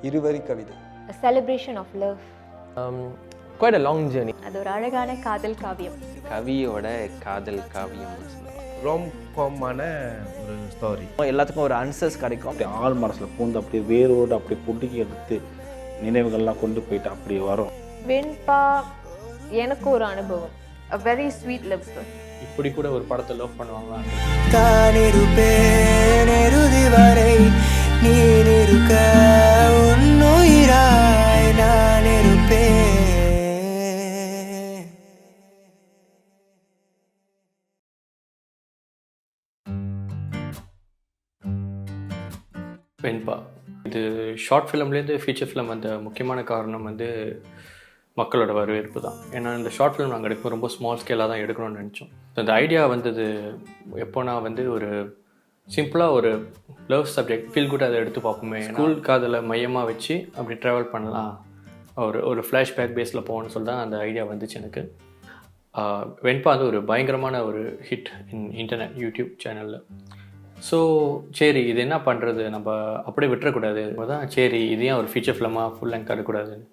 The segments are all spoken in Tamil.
இருவரி கவிதை. A celebration of love. Quite a long journey. அது ஒரு அழகான காதல் காவியம். கவியோட காதல் காவியம் ரோம்காமான ஒரு ஸ்டோரி. எல்லாத்துக்கும் ஒரு ஆன்சர்ஸ் கிடைக்கும். அப்படியே ஆள் மனசில் பூந்து அப்படியே வேரோடு அப்படியே புடுங்கி எடுத்து நினைவுகள்லாம் கொண்டு போயிட்டு அப்படி வரும். வெண்பா எனக்கு ஒரு அனுபவம். A very sweet love story. இப்படி கூட ஒரு படத்தை லவ் பண்ணுவாங்களா? தான் இருப்பேன் இறுதி வரை நீ இருக்க உன்னுயிராய் நான் இருப்பேன். வெண்பா இது ஷார்ட் ஃபிலிம்லேருந்து ஃபீச்சர் ஃபிலிம் அந்த முக்கியமான காரணம் வந்து மக்களோட வரவேற்பு தான். ஏன்னா இந்த ஷார்ட் ஃபிலிம் நாங்கள் எடுக்கும் ரொம்ப ஸ்மால் ஸ்கேலாக தான் எடுக்கணும்னு நினச்சோம். அந்த ஐடியா வந்தது எப்போனா வந்து ஒரு சிம்பிளாக ஒரு லவ் சப்ஜெக்ட் ஃபீல் குட் அதை எடுத்து பார்ப்போமே, ஸ்கூல் காதலை மையமாக வச்சு அப்படி ட்ராவல் பண்ணலாம், ஒரு ஃப்ளாஷ்பேக் பேஸில் போகணும்னு சொல்லி தான் அந்த ஐடியா வந்துச்சு எனக்கு. வெண்பா வந்து ஒரு பயங்கரமான ஒரு ஹிட் இன்டர்நெட் யூடியூப் சேனலில். ஸோ சரி இது என்ன பண்ணுறது, நம்ம அப்படியே விட்டுறக்கூடாது. தான் சரி இது ஏன் ஒரு ஃபீச்சர் ஃபிலிமாக ஃபுல் லெங்க் தரக்கூடாதுன்னு.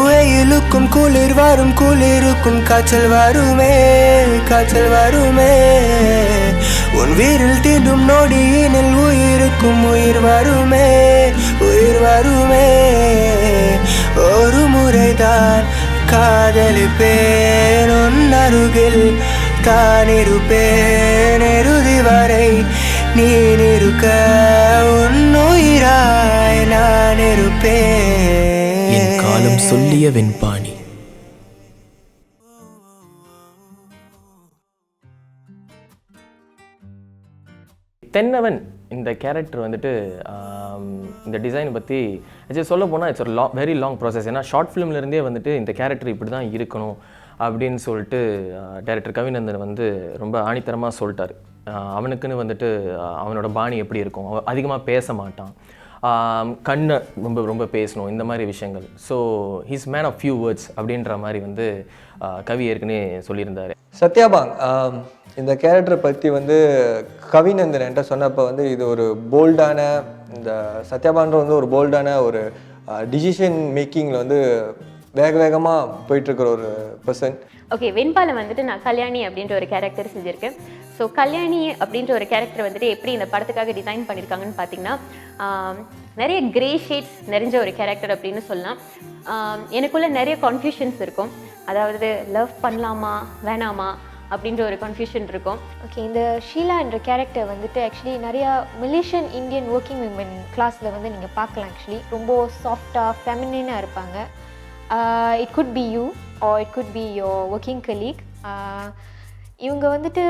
வெயிலுக்கும் குளிர் வரும் குளிருக்கும் காய்ச்சல் வருமே காய்ச்சல் வருமே உன் வீரில் தீண்டும் நொடியினில் உயிருக்கும் உயிர் வருமே உயிர் வருமே. ஒரு முறைதான் காதலிப்பேன் உன் அருகில் தான் இருப்பேன் இறுதி வரை நீ இருக்க உன்னுயிராய் நான் இருப்பேன். என் காலம் சொல்லிய வெண்பாணி. தென்னவன் இந்த கேரக்டர் வந்துட்டு இந்த டிசைனை பற்றி சொல்ல போனால் இட்ஸ் ஒரு வெரி லாங் ப்ராசஸ். ஏன்னா ஷார்ட் ஃபிலிம்லேருந்தே வந்துட்டு இந்த கேரக்டர் இப்படி தான் இருக்கணும் அப்படின்னு சொல்லிட்டு டைரக்டர் கவிநந்தன் வந்து ரொம்ப ஆணித்தரமாக சொல்லிட்டார். அவனுக்குன்னு வந்துட்டு அவனோட பாணி எப்படி இருக்கும், அதிகமாக பேச மாட்டான், கண்ணை ரொம்ப ரொம்ப பேசணும், இந்த மாதிரி விஷயங்கள். So he's man of few words அப்படின்ற மாதிரி வந்து கவி ஏற்கனவே சொல்லியிருந்தார். சத்யாபாங் இந்த கேரக்டரை பற்றி வந்து கவிநந்தன் என்கிட்ட சொன்னப்போ வந்து இது ஒரு போல்டான, இந்த சத்யாபான்ற வந்து ஒரு போல்டான ஒரு டிசிஷன் மேக்கிங்கில் வந்து வேக வேகமாக போயிட்டுருக்கிற ஒரு பர்சன். ஓகே, வெண்பால வந்துட்டு நான் கல்யாணி அப்படின்ற ஒரு கேரக்டர் செஞ்சுருக்கேன். ஸோ கல்யாணி அப்படின்ற ஒரு கேரக்டர் வந்துட்டு எப்படி இந்த படத்துக்காக டிசைன் பண்ணியிருக்காங்கன்னு பார்த்தீங்கன்னா, நிறைய கிரே ஷேட்ஸ் நிறைஞ்ச ஒரு கேரக்டர் அப்படின்னு சொல்லலாம். எனக்குள்ள நிறைய கன்ஃபியூஷன்ஸ் இருக்கும். அதாவது லவ் பண்ணலாமா வேணாமா அப்படின்ற ஒரு கன்ஃபியூஷன் இருக்கும். ஓகே, இந்த ஷீலா என்ற கேரக்டர் வந்துட்டு ஆக்சுவலி நிறையா மலேசியன் இந்தியன் ஒர்க்கிங் விமன் கிளாஸில் வந்து நீங்கள் பார்க்கலாம். ஆக்சுவலி ரொம்ப சாஃப்டாக ஃபெமினினாக இருப்பாங்க. It could be you are it could be your working colleague. இவங்க வந்துட்டு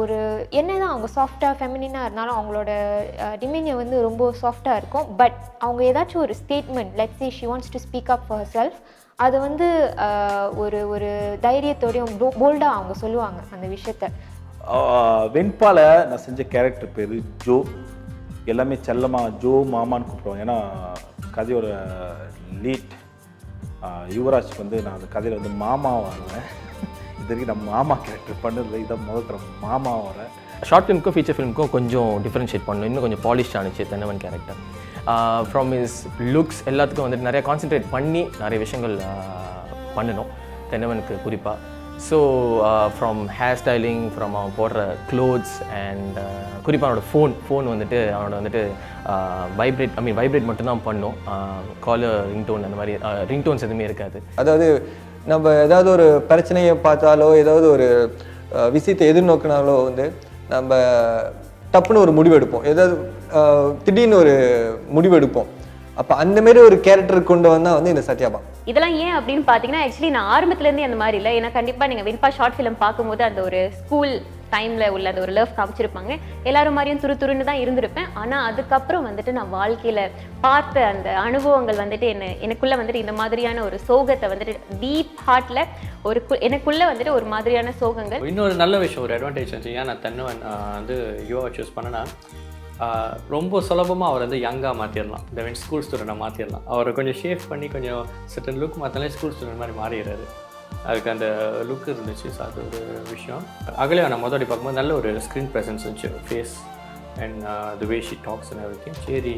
ஒரு என்ன தான் அவங்க சாஃப்டாக ஃபெமினினாக இருந்தாலும் அவங்களோட டிமீனியர் வந்து ரொம்ப சாஃப்டாக இருக்கும். பட் அவங்க ஏதாச்சும் ஒரு statement, let's say she wants to speak up for her self, அது வந்து ஒரு தைரியத்தோடையும் போல்டாக அவங்க சொல்லுவாங்க அந்த விஷயத்த. வெண்பால நான் செஞ்ச கேரக்டர் பேர் ஜோ. எல்லாமே செல்லமாக ஜோ மாமான்னு கூப்பிடுவாங்க. ஏன்னா கதையோட லீட் யுவராஜ்க்கு வந்து நான் அந்த கதையில் வந்து மாமா வரேன். இது வரைக்கும் நான் மாமா கேரக்டர் பண்ணதில்லை, இதான் முதல் மாமா வரேன். ஷார்ட் ஃபிலிமுக்கும் ஃபீச்சர் ஃபிலிமுக்கும் கொஞ்சம் டிஃப்ரென்ஷியேட் பண்ணணும், இன்னும் கொஞ்சம் பாலிஷ் ஆனிச்சு Thennavan character. From his looks எல்லாத்துக்கும் வந்துட்டு நிறைய கான்சென்ட்ரேட் பண்ணி நிறைய விஷயங்கள் பண்ணணும் தென்னவனுக்கு குறிப்பாக. So from hair styling, from அவன் போடுற க்ளோத்ஸ் அண்ட் குறிப்பாக அவனோட ஃபோன் வந்துட்டு அவனோட வந்துட்டு வைப்ரேட் மட்டும்தான் பண்ணும். காலர் ரிங்டோன் அந்த மாதிரி ரிங்டோன்ஸ் எதுவுமே இருக்காது. அதாவது நம்ம ஏதாவது ஒரு பிரச்சனையை பார்த்தாலோ ஏதாவது ஒரு விஷயத்தை எதிர்நோக்கினாலோ வந்து நம்ம டப்புன்னு ஒரு முடிவெடுப்போம், ஏதாவது திடீர்னு ஒரு முடிவெடுப்போம். அப்போ அந்தமாரி ஒரு கேரக்டர் கொண்டு வந்தால் வந்து இந்த சத்யாபாங். இதெல்லாம் ஏன் அப்படின்னு பார்த்தீங்கன்னா, ஆக்சுவலி நான் ஆரம்பத்துலேருந்தே அந்த மாதிரி இல்லை. ஏன்னா கண்டிப்பாக நீங்கள் வெண்பா ஷார்ட் ஃபிலிம் பார்க்கும்போது அந்த ஒரு ஸ்கூல் டைமில் உள்ள அந்த ஒரு லவ் காமிச்சிருப்பாங்க. எல்லாரும் மாதிரியும் துருன்னு தான் இருந்திருப்பேன். ஆனால் அதுக்கப்புறம் வந்துட்டு நான் வாழ்க்கையில் பார்த்த அந்த அனுபவங்கள் வந்துட்டு எனக்குள்ளே வந்துட்டு இந்த மாதிரியான ஒரு சோகத்தை வந்துட்டு டீப் ஹார்ட்டில் எனக்குள்ளே வந்துட்டு ஒரு மாதிரியான சோகங்கள். இன்னொரு நல்ல விஷயம், ஒரு அட்வான்டேஜ் இருந்துச்சு. ஏன் நான் தென்னவன் வந்து யுவா சூஸ் பண்ணேன்னா, ரொம்ப சுலபமாக அவர் வந்து யங்காக மாற்றிடலாம். இந்த மீன் ஸ்கூல் ஸ்டூடெண்ட்டாக மாற்றிடலாம். அவரை கொஞ்சம் ஷேப் பண்ணி கொஞ்சம் சர்டன் லுக் மாற்றினாலே ஸ்கூல் ஸ்டூடெண்ட் மாதிரி மாறிடுறாரு. அதுக்கு அந்த லுக் இருந்துச்சு. ஸோ அது ஒரு விஷயம். அகலே நான் முதல்ல பார்க்கும்போது நல்ல ஒரு ஸ்க்ரீன் ப்ரெசன்ஸ் இருந்துச்சு, face and the way she talks and everything. சரி,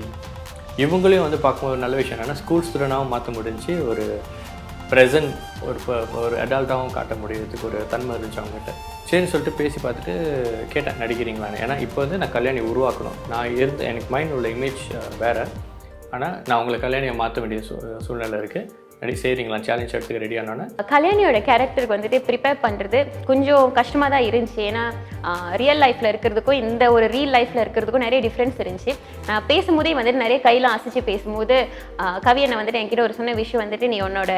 இவங்களையும் வந்து பார்க்கும்போது நல்ல விஷயம் என்னென்னா ஸ்கூல் ஸ்டூடெண்ட்டாகவும் மாற்ற முடிஞ்சு, ஒரு ப்ரெசன்ட் ஒரு அடால்ட்டாகவும் காட்ட முடியறதுக்கு ஒரு தன்மை இருந்துச்சு அவங்ககிட்ட. சரின்னு சொல்லிட்டு பேசி பார்த்துட்டு கேட்டேன், நடிக்கிறீங்களான்னு. ஏன்னா இப்போ வந்து நான் கல்யாணி உருவாக்கணும். நான் எனக்கு மைண்ட் உள்ள இமேஜ் வேறு. ஆனால் நான் உங்களை கல்யாணியை மாற்ற வேண்டிய சூழ்நிலை இருக்குது. செய்கிறீங்களா, சேலஞ்ச் எடுத்துக்க ரெடியானோன்னு. கல்யாணியோட கேரக்டருக்கு வந்துட்டு ப்ரிப்பேர் பண்ணுறது கொஞ்சம் கஷ்டமாக தான் இருந்துச்சு. ஏன்னா ரியல் லைஃப்பில் இருக்கிறதுக்கும் இந்த ஒரு ரியல் லைஃப்பில் இருக்கிறதுக்கும் நிறைய டிஃப்ரென்ஸ் இருந்துச்சு. நான் பேசும்போதே வந்துட்டு நிறைய கையெல்லாம் அசைச்சு பேசும்போது கவியனை வந்துட்டு என்கிட்ட ஒரு சொன்ன விஷயம் வந்துட்டு, நீ உன்னோட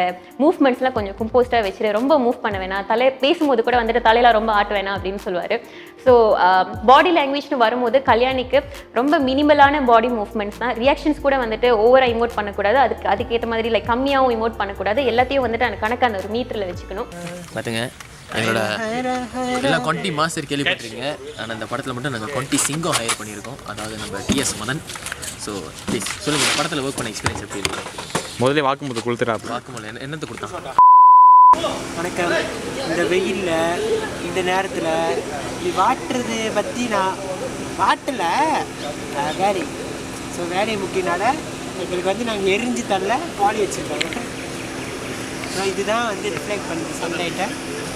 மூவ்மெண்ட்ஸ்லாம் கொஞ்சம் கம்போஸ்டாக வச்சுரு, ரொம்ப மூவ் பண்ண வேணாம், பேசும்போது கூட வந்துட்டு தலையெல்லாம் ரொம்ப ஆட்ட வேணாம் அப்படின்னு சொல்லுவார். ஸோ பாடி லாங்குவேஜ்னு வரும்போது கல்யாணிக்கு ரொம்ப மினிமலான பாடி மூவ்மெண்ட்ஸ் தான். ரியாக்ஷன்ஸ் கூட வந்துட்டு ஓவராக இமோட் பண்ணக்கூடாது, அதுக்கேற்ற மாதிரி லைக் கம்மியாகவும் இமோட் பண்ணக்கூடாது. எல்லாத்தையும் வந்துட்டு அந்த கணக்கான ஒரு மீட்டரில் வச்சுக்கணும். பார்த்துங்க, எங்களோட எல்லா கொண்டி மாஸ்டர் கேள்விப்பட்டிருக்கீங்க. ஆனால் இந்த படத்தில் மட்டும் நாங்கள் கொண்டி சிங்கம் ஹையர் பண்ணியிருக்கோம், அதாவது நம்ம டிஎஸ் மதன். ஸோ ப்ளீஸ் சொல்லுங்கள், இந்த படத்தில் ஒர்க் பண்ண எக்ஸ்பீரியன்ஸ் எப்படி இருக்கு? முதல்ல வாக்குமூலம் கொடுத்துட்டா. வாக்குமூலம் என்னத்தை கொடுத்தாங்க? வணக்கம். இந்த வெயிலில் இந்த நேரத்தில் இப்படி வாட்டுறது பற்றி நான் வாட்டல வேலை. ஸோ வேலை முக்கியனால எங்களுக்கு வந்து நாங்கள் எரிஞ்சு தள்ள பாடி வச்சுருக்காங்க. ஸோ இதுதான் வந்து ரிஃப்ளெக்ட் பண்ணுது சன்லைட்டை.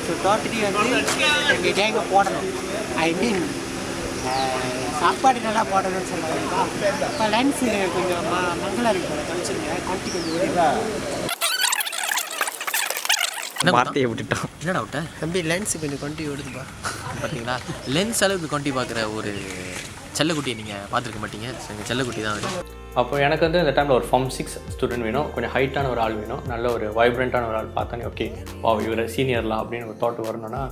ஸோ டோட்டலி வந்து எங்கள் கேங்கை போடணும். ஐ மீன் சாப்பாடு நல்லா போடணும்னு சொல்லுவாங்க. இப்போ லென்ஸு கொஞ்சம் மங்களாக இருக்கு, கழிச்சுருங்க. குவாலிட்டி கொஞ்சம் வார்த்தையை விட்டுட்டோம். என்னடா விட்ட தம்பி, லென்ஸு கொஞ்சம் கொண்டு ஓடுதுப்பா. பார்த்தீங்களா, லென்ஸ் அளவுக்கு கொண்டி பார்க்குற ஒரு செல்லக்குட்டியை நீங்கள் பார்த்துருக்க மாட்டீங்க. ஸோ எங்கள் செல்லக்குட்டி தான் வரும். அப்போ எனக்கு வந்து இந்த டைமில் ஒரு Form 6 ஸ்டூடெண்ட் வேணும், கொஞ்சம் ஹைட்டான ஒரு ஆள் வேணும், நல்ல ஒரு வைப்ரண்ட்டான ஒரு ஆள் பார்த்தோன்னே ஓகே இவர் சீனியர்லாம் அப்படின்னு ஒரு தாட் வரணும்னா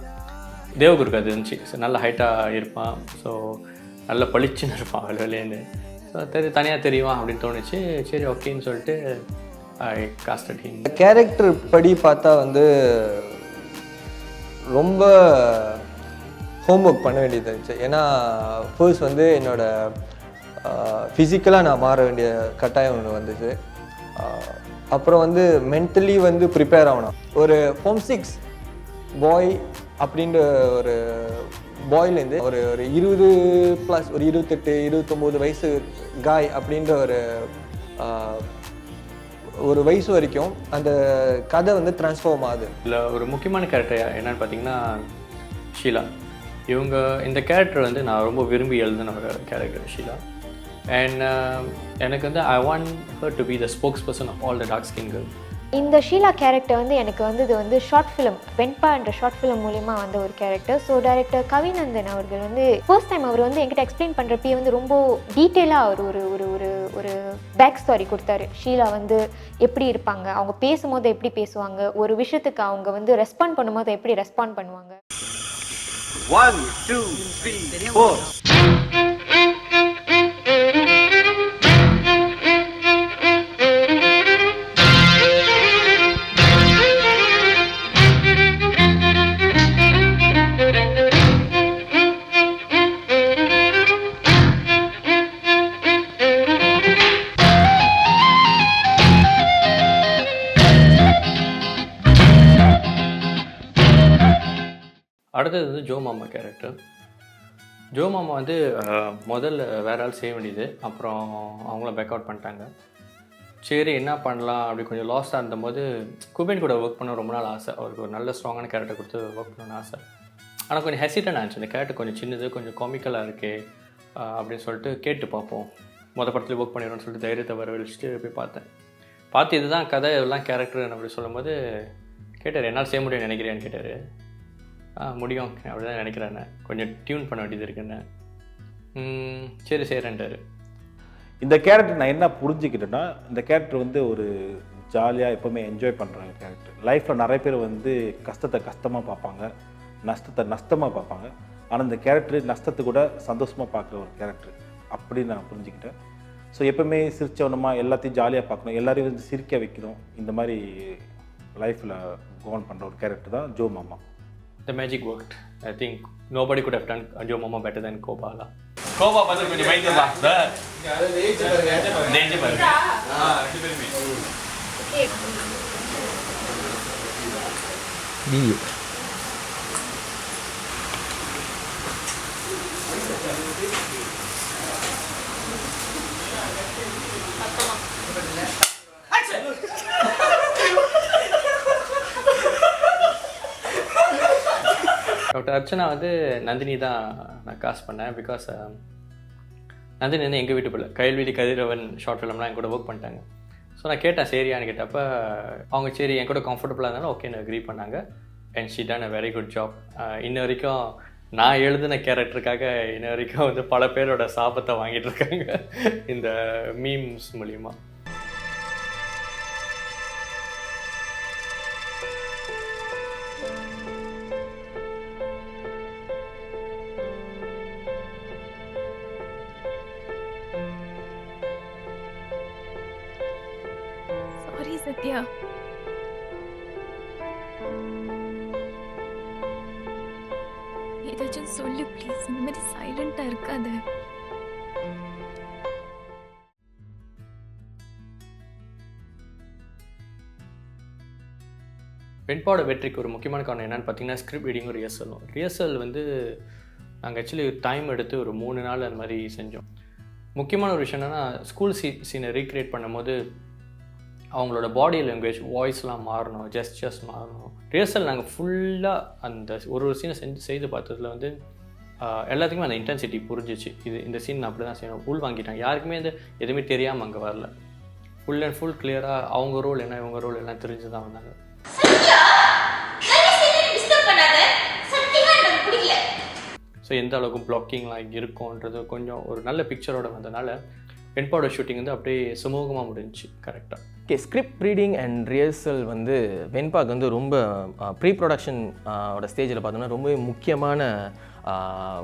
தேவகுருக்கு அது இருந்துச்சு. ஸோ நல்ல ஹைட்டாக இருப்பான், ஸோ நல்ல பளிச்சுன்னு இருப்பான் வெளிலேருந்து. ஸோ தனியாக தெரியுமா அப்படின்னு தோணுச்சு. சரி ஓகேன்னு சொல்லிட்டு ஐ காஸ்டட் ஹிம். கேரக்டர் படி பார்த்தா வந்து ரொம்ப ஹோம்ஒர்க் பண்ண வேண்டியது இருந்துச்சு. ஏன்னா ஃபர்ஸ்ட் வந்து என்னோடய ஃபிசிக்கலாக நான் மாற வேண்டிய கட்டாயம் ஒன்று வந்துச்சு. அப்புறம் வந்து மென்டலி வந்து ப்ரிப்பேர் ஆகணும். ஒரு Form 6 பாய் அப்படின்ற ஒரு பாய்லேருந்து ஒரு 20+ ஒரு 28 29 வயசு காய் அப்படின்ற ஒரு வயசு வரைக்கும் அந்த கதை வந்து ட்ரான்ஸ்ஃபார்ம் ஆகுது. இல்லை ஒரு முக்கியமான கேரக்டர் என்னன்னு பார்த்தீங்கன்னா ஷீலா. இவங்க இந்த கேரக்டர் வந்து நான் ரொம்ப விரும்பி எழுதின ஒரு கேரக்டர் ஷீலா. அண்ட் எனக்கு வந்து I want her to be the spokesperson of all the dark skin girl. இந்த ஷீலா கேரக்டர் வந்து எனக்கு வந்து இது வந்து ஷார்ட் ஃபிலிம் வெண்பா என்ற ஷார்ட் ஃபிலிம் மூலிமா வந்த ஒரு கேரக்டர். ஸோ டைரக்டர் கவிநந்தன் அவர்கள் வந்து ஃபர்ஸ்ட் டைம் அவர் வந்து என்கிட்ட எக்ஸ்பிளைன் பண்ணுறப்பே வந்து ரொம்ப டீட்டெயிலாக அவர் ஒரு ஒரு ஒரு ஒரு பேக் ஸ்டோரி கொடுத்தாரு. ஷீலா வந்து எப்படி இருப்பாங்க, அவங்க பேசும்போது எப்படி பேசுவாங்க, ஒரு விஷயத்துக்கு அவங்க வந்து ரெஸ்பாண்ட் பண்ணும்போது எப்படி ரெஸ்பாண்ட் பண்ணுவாங்க. 1 2 3 4. அடுத்தது வந்து ஜோ மாமா கேரக்டர். ஜோ மாமா வந்து முதல்ல வேற ஆள் செய்ய வேண்டியது, அப்புறம் அவங்கள பேக் அவுட் பண்ணிட்டாங்க. சரி என்ன பண்ணலாம் அப்படி கொஞ்சம் லாஸ்ட்டாக இருந்தபோது குபேன் கூட ஒர்க் பண்ண ரொம்ப நாள் ஆசை. அவருக்கு ஒரு நல்ல ஸ்ட்ராங்கான கேரக்டர் கொடுத்து ஒர்க் பண்ணணும்னு ஆசை. ஆனால் கொஞ்சம் ஹெசிட்டன்ட் ஆச்சு, இந்த கேரக்டர் கொஞ்சம் சின்னது, கொஞ்சம் காமிக்கலாக இருக்கே அப்படின்னு சொல்லிட்டு கேட்டு பார்ப்போம், மொதல் படத்தில் ஒர்க் பண்ணிடுவோம்னு சொல்லிட்டு தைரியத்தை வரவழைச்சிட்டு போய் பார்த்து இதுதான் கதை இதெல்லாம் கேரக்டர் அப்படி சொல்லும் போது கேட்டார், என்னால் செய்ய முடியும்னு நினைக்கிறேன்னு கேட்டார். முடியும் அப்படி தான் நினைக்கிறேன், கொஞ்சம் டியூன் பண்ண வேண்டியது இருக்குன்னு. சரி செய்கிறேன்ட்டார். இந்த கேரக்டர் நான் என்ன புரிஞ்சுக்கிட்டேன்னா, இந்த கேரக்டர் வந்து ஒரு ஜாலியாக எப்போவுமே என்ஜாய் பண்ணுற கேரக்டர். லைஃப்பில் நிறைய பேர் வந்து கஷ்டத்தை கஷ்டமாக பார்ப்பாங்க, நஷ்டத்தை நஷ்டமாக பார்ப்பாங்க. ஆனால் இந்த கேரக்டர் நஷ்டத்தை கூட சந்தோஷமாக பார்க்குற ஒரு கேரக்டர் அப்படின்னு நான் புரிஞ்சுக்கிட்டேன். ஸோ எப்போவுமே சிரிச்சவனமாக எல்லாத்தையும் ஜாலியாக பார்க்கணும், எல்லோரையும் வந்து சிரிக்க வைக்கணும், இந்த மாதிரி லைஃப்பில் கோன் பண்ணுற ஒரு கேரக்டர் தான் ஜோ மாமா. The magic worked. I think nobody could have done Joe Mama better than Kobala. Gopa பார்த்து கொஞ்சம் பயந்துடலாம் சார் நெஞ்சு பாருங்க வீடியோ டாக்டர் அர்ச்சனா வந்து நந்தினி தான் நான் காஸ்ட் பண்ணேன். பிகாஸ் நந்தினி வந்து எங்கள் வீட்டு பிள்ளை. கயல்வீதி கதிரவன் ஷார்ட் ஃபிலிம்லாம் என் கூட ஒர்க் பண்ணிட்டாங்க. ஸோ நான் கேட்டேன் சரியான்னு கேட்டப்போ அவங்க சரி என் கூட கம்ஃபர்டபுளாக இருந்தாலும் ஓகேன்னு அக்ரி பண்ணாங்க. And she done a very good job. இன்ன வரைக்கும் நான் எழுதின கேரக்டருக்காக இன்ன வரைக்கும் வந்து பல பேரோட சாபத்தை வாங்கிட்டு இருக்காங்க இந்த மீம்ஸ் மூலிமா. சாரி சத்யா. ஏதாச்சும் சொல்லு ப்ளீஸ். இந்த மாதிரி சைலண்டா இருக்காத. வெண்பாவோட வெற்றிக்கு ஒரு முக்கியமான காரணம் என்னென்னு பார்த்தீங்கன்னா ஸ்கிரிப்ட் ரீடிங்கும் ரிஹர்சலும். ரிஹர்சல் வந்து நாங்கள் ஆக்சுவலி டைம் எடுத்து ஒரு 3 நாள் அந்த மாதிரி செஞ்சோம். முக்கியமான ஒரு விஷயம் என்னென்னா ஸ்கூல் சீனை ரீக்ரியேட் பண்ணும்போது அவங்களோட பாடி லாங்குவேஜ் வாய்ஸ்லாம் மாறணும், ஜெஸ்டர்ஸ் மாறணும். ரிஹர்சல் நாங்கள் ஃபுல்லாக அந்த ஒரு சீனை செய்து பார்த்ததில் வந்து எல்லாத்துக்குமே அந்த இன்டென்சிட்டி புரிஞ்சிச்சு. இந்த சீன் நான் அப்படி தான் செய்யணும், உள் வாங்கிட்டாங்க. யாருக்குமே வந்து எதுவுமே தெரியாமல் அங்கே வரல. ஃபுல் அண்ட் ஃபுல் கிளியராக அவங்க ரோல் என்ன இவங்க ரோல் எல்லாம் தெரிஞ்சு தான் வந்தாங்க. ஸோ எந்த அளவுக்கு பிளாக்கிங்லாம் இருக்கும்ன்றது கொஞ்சம் ஒரு நல்ல பிக்சரோட வந்தனால வெண்பாவோட ஷூட்டிங் வந்து அப்படியே சுமூகமாக முடிஞ்சிச்சு கரெக்டாக. Okay, script reading and rehearsal வந்து வெண்பாக்கு வந்து ரொம்ப ப்ரீ ப்ரொடக்ஷன் ஸ்டேஜில் பார்த்தோம்னா ரொம்பவே முக்கியமான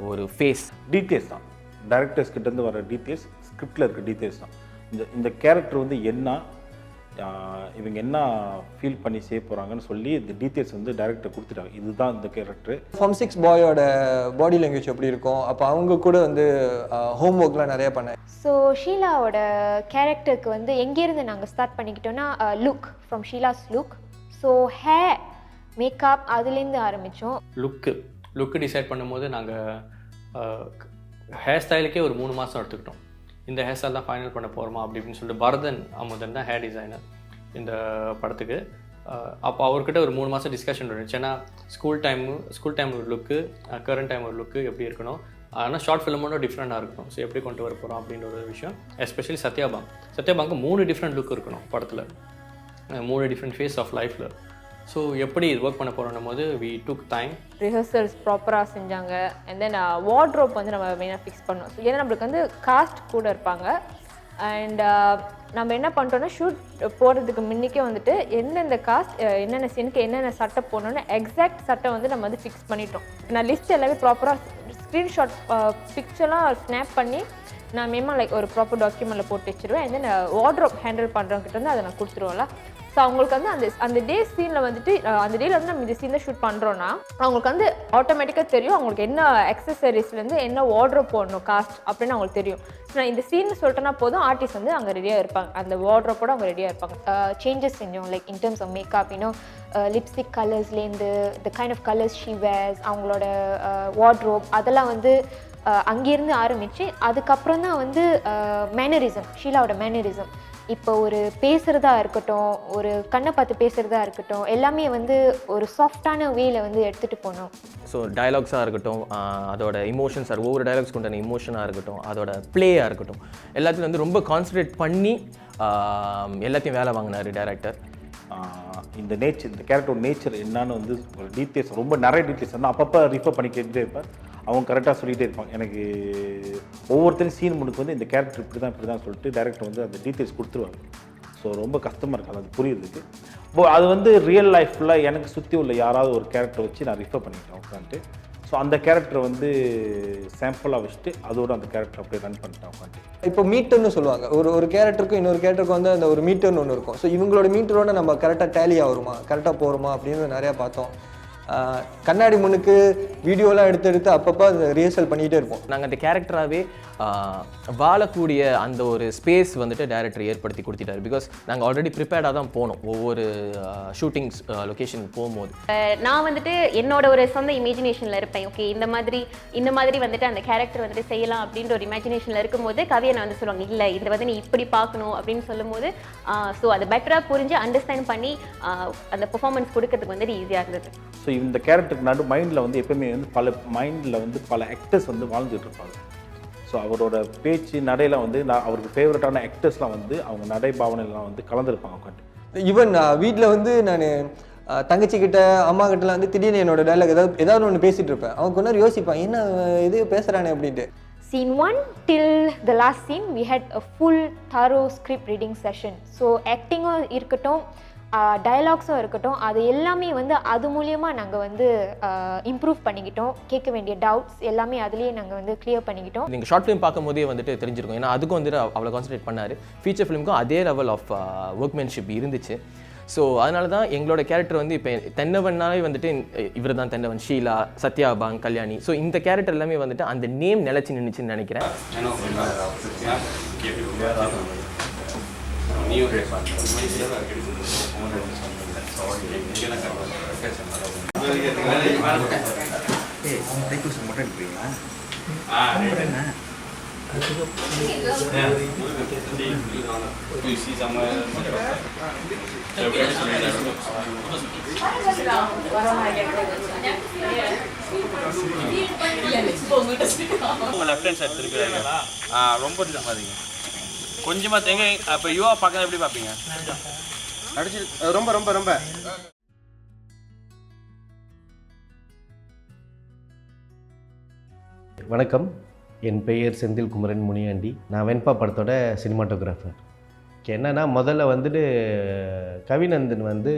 ஒரு ஃபேஸ். டீட்டெயில்ஸ் தான், டைரக்டர்ஸ் கிட்டேருந்து வர டீட்டெயில்ஸ், ஸ்கிரிப்டில் இருக்க டீட்டெயில்ஸ் தான். இந்த கேரக்டர் வந்து என்ன, இவங்க என்ன ஃபீல் பண்ணி செய்ய போகிறாங்கன்னு சொல்லி இந்த டீட்டெயில்ஸ் வந்து டைரக்டர் கொடுத்துட்டாங்க. இதுதான் இந்த கேரக்டர். ஃபார்ம் 6 பாயோட பாடி லாங்குவேஜ் எப்படி இருக்கும், அப்போ அவங்க கூட வந்து ஹோம் ஒர்க்லாம் நிறைய பண்ணேன். ஸோ ஷீலாவோட கேரக்டருக்கு வந்து எங்கேருந்து நாங்கள் ஸ்டார்ட் பண்ணிக்கிட்டோன்னா look, from Sheela's look. So hair, makeup அதுலேருந்து ஆரம்பித்தோம். லுக்கு டிசைட் பண்ணும்போது நாங்கள் ஹேர் ஸ்டைலுக்கே ஒரு 3 மாதம் எடுத்துக்கிட்டோம். இந்த ஹேர் ஸ்டைல் தான் ஃபைனல் பண்ண போகிறோமா அப்படின்னு சொல்லிட்டு பரதன் அமுதன் தான் ஹேர் டிசைனர் இந்த படத்துக்கு. அப்போ அவர்கிட்ட ஒரு 3 மாதம் டிஸ்கஷன் இருந்துச்சு. ஏன்னா ஸ்கூல் டைம் ஒரு லுக்கு, கரண்ட் டைம் ஒரு லுக்கு எப்படி இருக்கணும், ஆனால் ஷார்ட் ஃபிலிமோட டிஃப்ரெண்ட்டாக இருக்கணும். ஸோ எப்படி கொண்டு வர போகிறோம் அப்படின்ற ஒரு விஷயம். எஸ்பெஷலி சத்யாபாங்க்கு 3 டிஃப்ரெண்ட் லுக் இருக்கணும் படத்தில், 3 டிஃப்ரெண்ட் ஃபேஸ் ஆஃப் லைஃப்பில். ஸோ எப்படி இது ஒர்க் பண்ண போகிறோம் போது வி டுக் டைம். ரிஹர்சல்ஸ் ப்ராப்பராக செஞ்சாங்க. அண்ட் தென் வார்ட்ரோப் வந்து நம்ம மெயினாக ஃபிக்ஸ் பண்ணோம். ஸோ ஏன்னா நம்மளுக்கு வந்து காஸ்ட் கூட இருப்பாங்க. அண்ட் நம்ம என்ன பண்ணிட்டோன்னா ஷூட் போகிறதுக்கு முன்னிக்கே வந்துட்டு எந்தெந்த காஸ்ட் என்னென்ன சீனுக்கு என்னென்ன சட்டை போடணுன்னு எக்ஸாக்ட் சட்டை வந்து நம்ம வந்து ஃபிக்ஸ் பண்ணிட்டோம். நான் லிஸ்ட் எல்லாமே ப்ராப்பராக ஸ்க்ரீன்ஷாட் பிக்சர்லாம் ஸ்னாப் பண்ணி நான் மேமாக லைக் ஒரு ப்ராப்பர் டாக்குமெண்ட்டில் போட்டு வச்சுருவேன். அண்ட் தென் வார்ட்ரோப் ஹேண்டில் பண்ணுறவங்கிட்ட வந்து அதை நான் கொடுத்துருவோம்ல. ஸோ அவங்களுக்கு வந்து அந்த டே சீனில் வந்துட்டு அந்த டேயில் வந்து நம்ம இந்த சீனில் ஷூட் பண்ணுறோன்னா அவங்களுக்கு வந்து ஆட்டோமேட்டிக்காக தெரியும் அவங்களுக்கு என்ன அக்சசரிஸ்லேருந்து என்ன வார்ட்ரோப் போடணும் காஸ்ட் அப்படின்னு அவங்களுக்கு தெரியும். ஸோ நான் இந்த சீன் சொல்லிட்டேன்னா போதும் ஆர்டிஸ்ட் வந்து அங்கே ரெடியாக இருப்பாங்க, அந்த வார்ட்ரோப்போட அவங்க ரெடியாக இருப்பாங்க. சேஞ்சஸ் செஞ்சோம் like in terms of makeup, இன்னும் லிப்ஸ்டிக் கலர்ஸ்லேருந்து the kind of colours she wears, அவங்களோட வார்ட்ரோப் அதெல்லாம் வந்து அங்கேருந்து ஆரம்பித்து அதுக்கப்புறம் தான் வந்து மேனரிசம், ஷீலாவோட மேனரிசம். இப்போ ஒரு பேசுகிறதா இருக்கட்டும், ஒரு கண்ணை பார்த்து பேசுகிறதா இருக்கட்டும், எல்லாமே வந்து ஒரு சாஃப்டான வேல வந்து எடுத்துகிட்டு போகணும். ஸோ டயலாக்ஸாக இருக்கட்டும், அதோட இமோஷன்ஸாக ஒவ்வொரு டயலாக்ஸ் கொண்டான இமோஷனாக இருக்கட்டும், அதோட ப்ளேயாக இருக்கட்டும், எல்லாத்தையும் வந்து ரொம்ப கான்சன்ட்ரேட் பண்ணி எல்லாத்தையும் வேலை வாங்கினார் டைரக்டர். இந்த கேரக்டரோட நேச்சர் என்னன்னு வந்து ஒரு டீட்டெயில்ஸ், ரொம்ப நிறைய டீட்டெயில்ஸ் வந்து அப்பப்போ ரிஃபர் பண்ணி கேட்டுகிட்டே இருப்பேன். அவங்க கரெக்டாக சொல்லிகிட்டே இருப்பாங்க. எனக்கு ஒவ்வொருத்தரும் சீன் முன்னுக்கு வந்து இந்த கேரக்டர் இப்படி தான் சொல்லிட்டு டேரக்டர் வந்து அந்த டீட்டெயில்ஸ் கொடுத்துருவாங்க. ஸோ ரொம்ப கஷ்டமாக இருக்காது அது புரியுறதுக்கு. அது வந்து ரியல் லைஃப்பில் எனக்கு சுற்றி உள்ள யாராவது ஒரு கேரக்டர் வச்சு நான் ரிஃபர் பண்ணிட்டேன் உட்காந்துட்டு. ஸோ அந்த கேரக்டரை வந்து சாம்பிளாக வச்சுட்டு அதோட அந்த கேரக்டர் அப்படியே ரன் பண்ணிட்டேன் உட்காந்து. இப்போ மீட்டர்னு சொல்லுவாங்க, ஒரு கேரக்டருக்கும் இன்னொரு கேரக்டருக்கு வந்து அந்த ஒரு மீட்டர்னு ஒன்று இருக்கும். ஸோ இவங்களோட மீட்டரோட நம்ம கரெக்டாக டேலி ஆகுமா, கரெக்டாக போகிறோமா அப்படின்னு நிறையா பார்த்தோம். கண்ணாடி முன்னுக்கு வீடியோலாம் எடுத்து அப்பப்போ அதை ரிஹர்சல் பண்ணிகிட்டே இருப்போம். நாங்கள் அந்த கேரக்டராகவே வாழக்கூடிய அந்த ஒரு ஸ்பேஸ் வந்துட்டு டைரக்டர் ஏற்படுத்தி கொடுத்துட்டாரு. பிகாஸ் நாங்கள் ஆல்ரெடி ப்ரிப்பேர்டாக தான் போனோம் ஒவ்வொரு ஷூட்டிங்ஸ் லொக்கேஷனுக்கு போகும்போது. நான் வந்துட்டு என்னோட ஒரு சொந்த இமேஜினேஷனில் இருப்பேன். ஓகே இந்த மாதிரி வந்துட்டு அந்த கேரக்டர் வந்துட்டு செய்யலாம் அப்படின்ற ஒரு இமேஜினேஷனில் இருக்கும்போது கவியை நான் வந்து சொல்லுவாங்க, இல்லை இதை வந்து நீ இப்படி பார்க்கணும் அப்படின்னு சொல்லும்போது ஸோ அதை பெட்டராக புரிஞ்சு அண்டர்ஸ்டாண்ட் பண்ணி அந்த பெர்ஃபார்மன்ஸ் கொடுக்கறதுக்கு வந்துட்டு ஈஸியாக இருந்தது. ஸோ இந்த கேரக்டருக்கு மைண்டில் வந்து எப்பவுமே வந்து பல ஆக்டர்ஸ் வந்து வாழ்ந்துட்டு இருப்பாங்க. ஸோ அவரோட பேச்சு நடையெல்லாம் வந்து அவருக்கு ஃபேவரட்டான ஆக்டர்ஸ்லாம் வந்து அவங்க நடை பாவனைலாம் வந்து கலந்துருப்பாங்க உட்காந்து. ஈவன் வீட்டில் வந்து நான் தங்கச்சிக்கிட்ட அம்மா கிட்டலாம் வந்து திடீர்னு என்னோட டைலாக் ஏதாவது ஒன்று பேசிகிட்டு இருப்பேன். அவங்க கொஞ்ச நேரம் யோசிப்பாங்க, என்ன இது பேசுகிறானே அப்படின்ட்டு. Scene 1 till the last scene we had a full thorough script reading session. So acting-உம் இருக்கட்டும், டயலாக்ஸும் இருக்கட்டும், அது எல்லாமே வந்து அது மூலியமாக நாங்கள் வந்து இம்ப்ரூவ் பண்ணிக்கிட்டோம். கேட்க வேண்டிய டவுட்ஸ் எல்லாமே அதுலேயே நாங்கள் வந்து கிளியர் பண்ணிக்கிட்டோம். நீங்கள் ஷார்ட் ஃபிலிம் பார்க்கும்போதே வந்துட்டு தெரிஞ்சிருக்கும். ஏன்னா அதுக்கும் வந்துட்டு அவ்வளோ கான்சன்ட்ரேட் பண்ணார். ஃபீச்சர் ஃபிலிமுக்கும் அதே லெவல் ஆஃப் ஒர்க்மேன்ஷிப் இருந்துச்சு. ஸோ அதனால தான் எங்களோட கேரக்டர் வந்து இப்போ தென்னவன்னாலே வந்துட்டு இவர் தான் தென்னவன், ஷீலா, சத்யாபாங், கல்யாணி. ஸோ இந்த கேரக்டர் எல்லாமே வந்துட்டு அந்த நேம் நிலச்சி நின்றுச்சுன்னு நினைக்கிறேன். ரொம்ப கொஞ்சமா தேங்க. அப்ப யுவா பார்க்க எப்படி பார்ப்பீங்க? நடிச்சு ரொம்ப ரொம்ப ரொம்ப வணக்கம், என் பெயர் செந்தில் குமரன் முனியாண்டி. நான் வெண்பா படத்தோட சினிமாட்டோகிராஃபர். என்னென்னா முதல்ல வந்துட்டு கவிநந்தன் வந்து